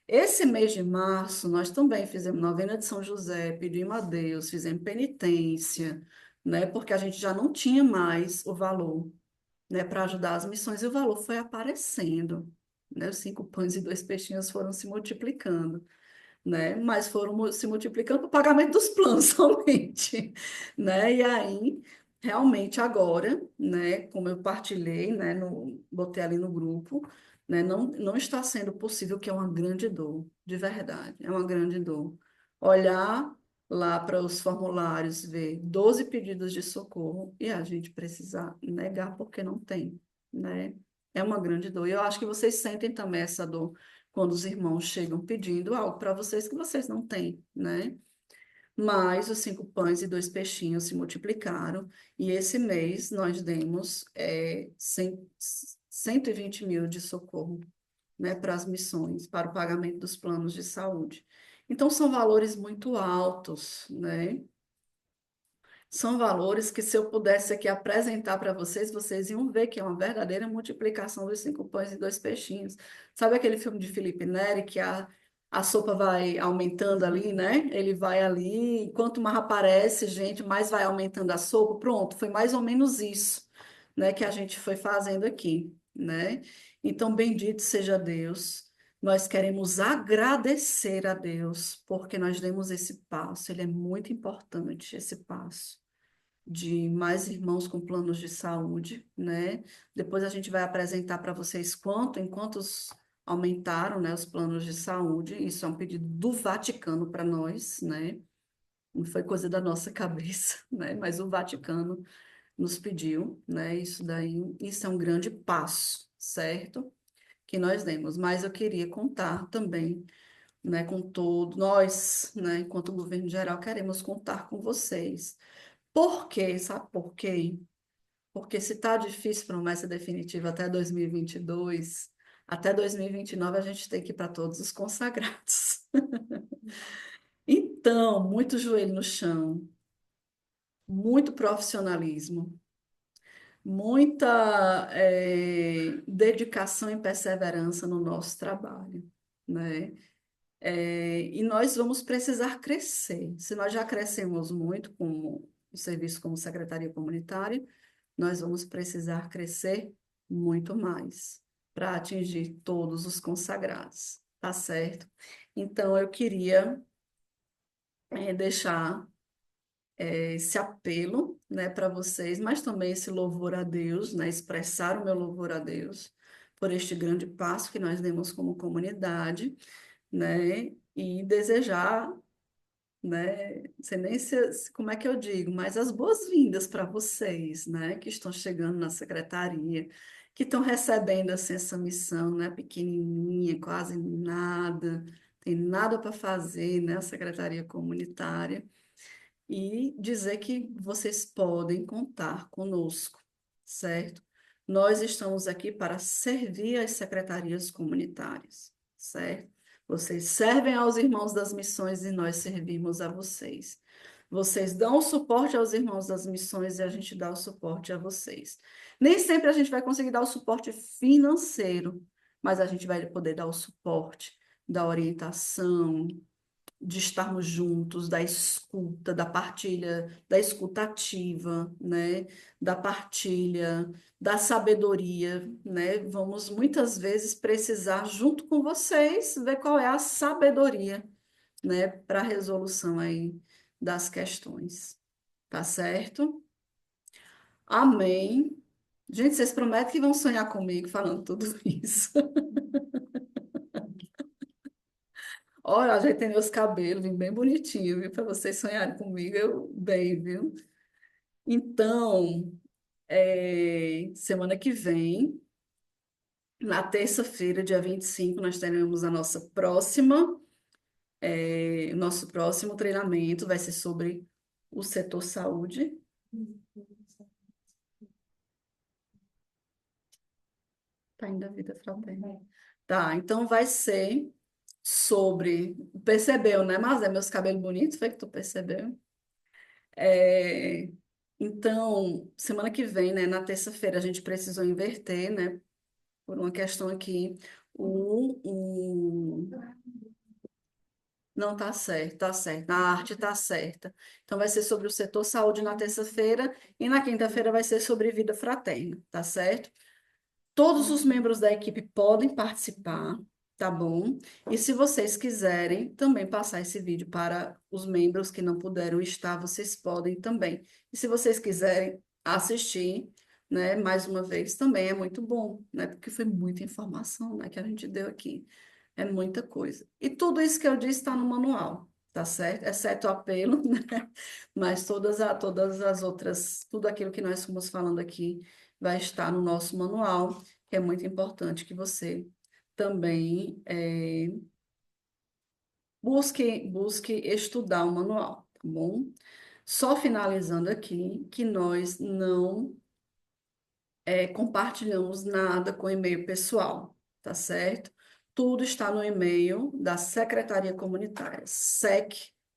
Esse mês de março, nós também fizemos novena de São José, pedimos a Deus, fizemos penitência, né? Porque a gente já não tinha mais o valor, né, para ajudar as missões, e o valor foi aparecendo, né? Os 5 pães e 2 peixinhos foram se multiplicando, né? Mas foram se multiplicando para o pagamento dos planos somente, né? E aí, realmente agora, né, como eu partilhei, né, botei ali no grupo, né, não está sendo possível, que é uma grande dor, de verdade, é uma grande dor. Olhar lá para os formulários, ver 12 pedidos de socorro e a gente precisar negar porque não tem, né? É uma grande dor. E eu acho que vocês sentem também essa dor quando os irmãos chegam pedindo algo para vocês que vocês não têm, né? Mas os 5 pães e 2 peixinhos se multiplicaram, e esse mês nós demos 120 mil de socorro, né, para as missões, para o pagamento dos planos de saúde. Então, são valores muito altos, né? São valores que, se eu pudesse aqui apresentar para vocês, vocês iam ver que é uma verdadeira multiplicação dos 5 pães e 2 peixinhos. Sabe aquele filme de Felipe Neri, que a sopa vai aumentando ali, né? Ele vai ali, e quanto mais aparece gente, mais vai aumentando a sopa. Pronto, foi mais ou menos isso, né, que a gente foi fazendo aqui, né? Então, bendito seja Deus. Nós queremos agradecer a Deus, porque nós demos esse passo. Ele é muito importante, esse passo de mais irmãos com planos de saúde, né? Depois a gente vai apresentar para vocês em quantos aumentaram, né, os planos de saúde. Isso é um pedido do Vaticano para nós, né? Não foi coisa da nossa cabeça, né? Mas o Vaticano nos pediu, né? Isso é um grande passo, certo? Que nós demos. Mas eu queria contar também, né, com todo nós, né, enquanto governo geral, queremos contar com vocês. Por quê? Sabe por quê? Porque se está difícil promessa definitiva até 2022, até 2029 a gente tem que ir para todos os consagrados. Então, muito joelho no chão, muito profissionalismo, muita dedicação e perseverança no nosso trabalho, né? E nós vamos precisar crescer. Se nós já crescemos muito com o serviço como secretaria comunitária, nós vamos precisar crescer muito mais para atingir todos os consagrados, tá certo? Então, eu queria deixar esse apelo, né, para vocês, mas também esse louvor a Deus, né, expressar o meu louvor a Deus por este grande passo que nós demos como comunidade, né, e desejar, né? Não sei nem como é que eu digo, mas as boas-vindas para vocês, né? Que estão chegando na secretaria, que estão recebendo assim, essa missão, né? Pequenininha, quase nada, tem nada para fazer, né? A secretaria comunitária, e dizer que vocês podem contar conosco, certo? Nós estamos aqui para servir as secretarias comunitárias, certo? Vocês servem aos irmãos das missões e nós servimos a vocês. Vocês dão o suporte aos irmãos das missões e a gente dá o suporte a vocês. Nem sempre a gente vai conseguir dar o suporte financeiro, mas a gente vai poder dar o suporte da orientação, de estarmos juntos, da escuta, da partilha, da escutativa, né? Da partilha, da sabedoria, né? Vamos muitas vezes precisar, junto com vocês, ver qual é a sabedoria, né? Para a resolução aí das questões. Tá certo? Amém. Gente, vocês prometem que vão sonhar comigo falando tudo isso. Olha, ajeitei meus cabelos, vim bem bonitinho, viu? Para vocês sonharem comigo, eu bem, viu? Então, semana que vem, na terça-feira, dia 25, nós teremos a nossa nosso próximo treinamento, vai ser sobre o setor saúde. Tá indo a vida fraterna. Tá, então vai ser sobre. Percebeu, né, mas é meus cabelos bonitos, foi que tu percebeu? É, então, semana que vem, né, na terça-feira, a gente precisou inverter, né, por uma questão aqui. O... Não tá certo, tá certo. A arte tá certa. Então, vai ser sobre o setor saúde na terça-feira e na quinta-feira vai ser sobre vida fraterna, tá certo? Todos os membros da equipe podem participar, tá bom? E se vocês quiserem também passar esse vídeo para os membros que não puderam estar, vocês podem também. E se vocês quiserem assistir, né, mais uma vez, também é muito bom, né? Porque foi muita informação, né, que a gente deu aqui. É muita coisa. E tudo isso que eu disse está no manual, tá certo? Exceto o apelo, né? Mas todas as outras, tudo aquilo que nós fomos falando aqui vai estar no nosso manual, que é muito importante que você também busque estudar o manual, tá bom? Só finalizando aqui, que nós não compartilhamos nada com e-mail pessoal, tá certo? Tudo está no e-mail da Secretaria Comunitária, sec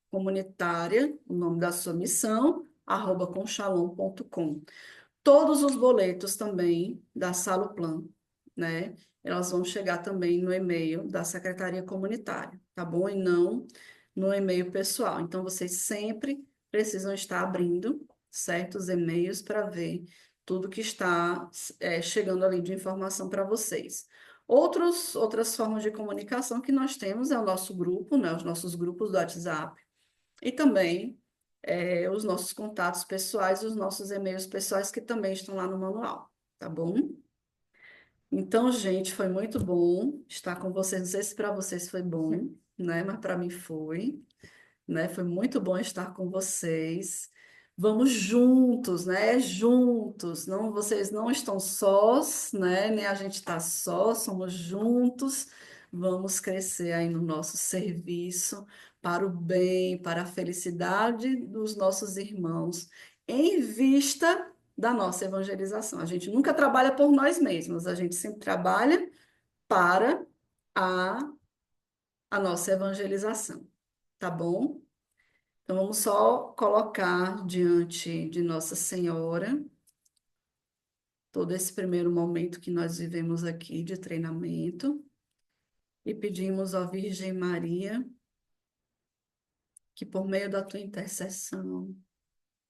comunitária, o nome da sua missão, @conchalon.com. Todos os boletos também da Saluplan, né? Elas vão chegar também no e-mail da Secretaria Comunitária, tá bom? E não no e-mail pessoal. Então, vocês sempre precisam estar abrindo certos e-mails para ver tudo que está chegando ali de informação para vocês. Outras formas de comunicação que nós temos é o nosso grupo, né? Os nossos grupos do WhatsApp e também os nossos contatos pessoais, os nossos e-mails pessoais que também estão lá no manual, tá bom? Então, gente, foi muito bom estar com vocês. Não sei se para vocês foi bom, né? Mas para mim foi, né? Foi muito bom estar com vocês. Vamos juntos, né? Juntos. Não, vocês não estão sós, né? Nem a gente está só, somos juntos. Vamos crescer aí no nosso serviço para o bem, para a felicidade dos nossos irmãos, em vista da nossa evangelização. A gente nunca trabalha por nós mesmos, a gente sempre trabalha para a, a nossa evangelização, tá bom? Então, vamos só colocar diante de Nossa Senhora todo esse primeiro momento que nós vivemos aqui de treinamento e pedimos à Virgem Maria que, por meio da tua intercessão,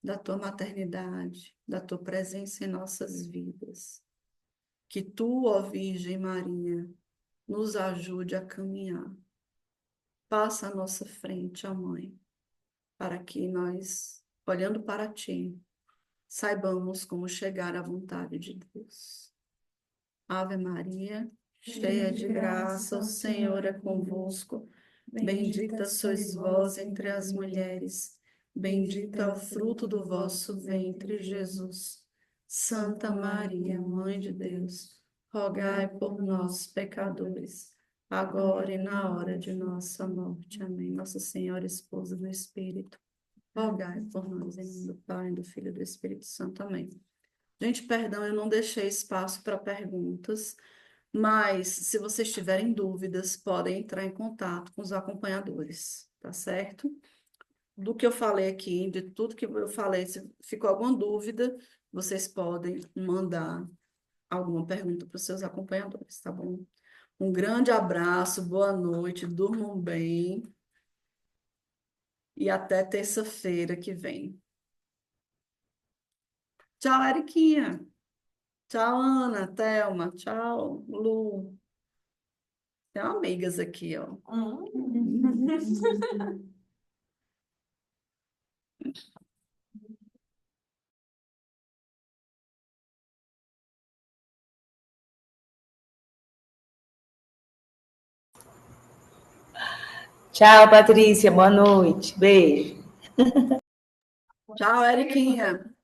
da tua maternidade, da tua presença em nossas vidas, que tu, ó Virgem Maria, nos ajude a caminhar. Passa à nossa frente, ó Mãe, para que nós, olhando para ti, saibamos como chegar à vontade de Deus. Ave Maria, cheia de graça, o Senhor é convosco. Bendita sois vós entre as mulheres, bendito é o fruto do vosso ventre, Jesus. Santa Maria, Mãe de Deus, rogai por nós, pecadores, agora e na hora de nossa morte. Amém. Nossa Senhora, esposa do Espírito, rogai por nós, em nome do Pai, do Filho e do Espírito Santo. Amém. Gente, perdão, eu não deixei espaço para perguntas, mas se vocês tiverem dúvidas, podem entrar em contato com os acompanhadores, tá certo? Do que eu falei aqui, de tudo que eu falei, se ficou alguma dúvida, vocês podem mandar alguma pergunta para os seus acompanhadores, tá bom? Um grande abraço, boa noite, durmam bem. e até terça-feira que vem. Tchau, Eriquinha. Tchau, Ana, Thelma. Tchau, Lu. Tem amigas aqui, ó. Tchau, Patrícia. Boa noite. Beijo. Tchau, Eriquinha.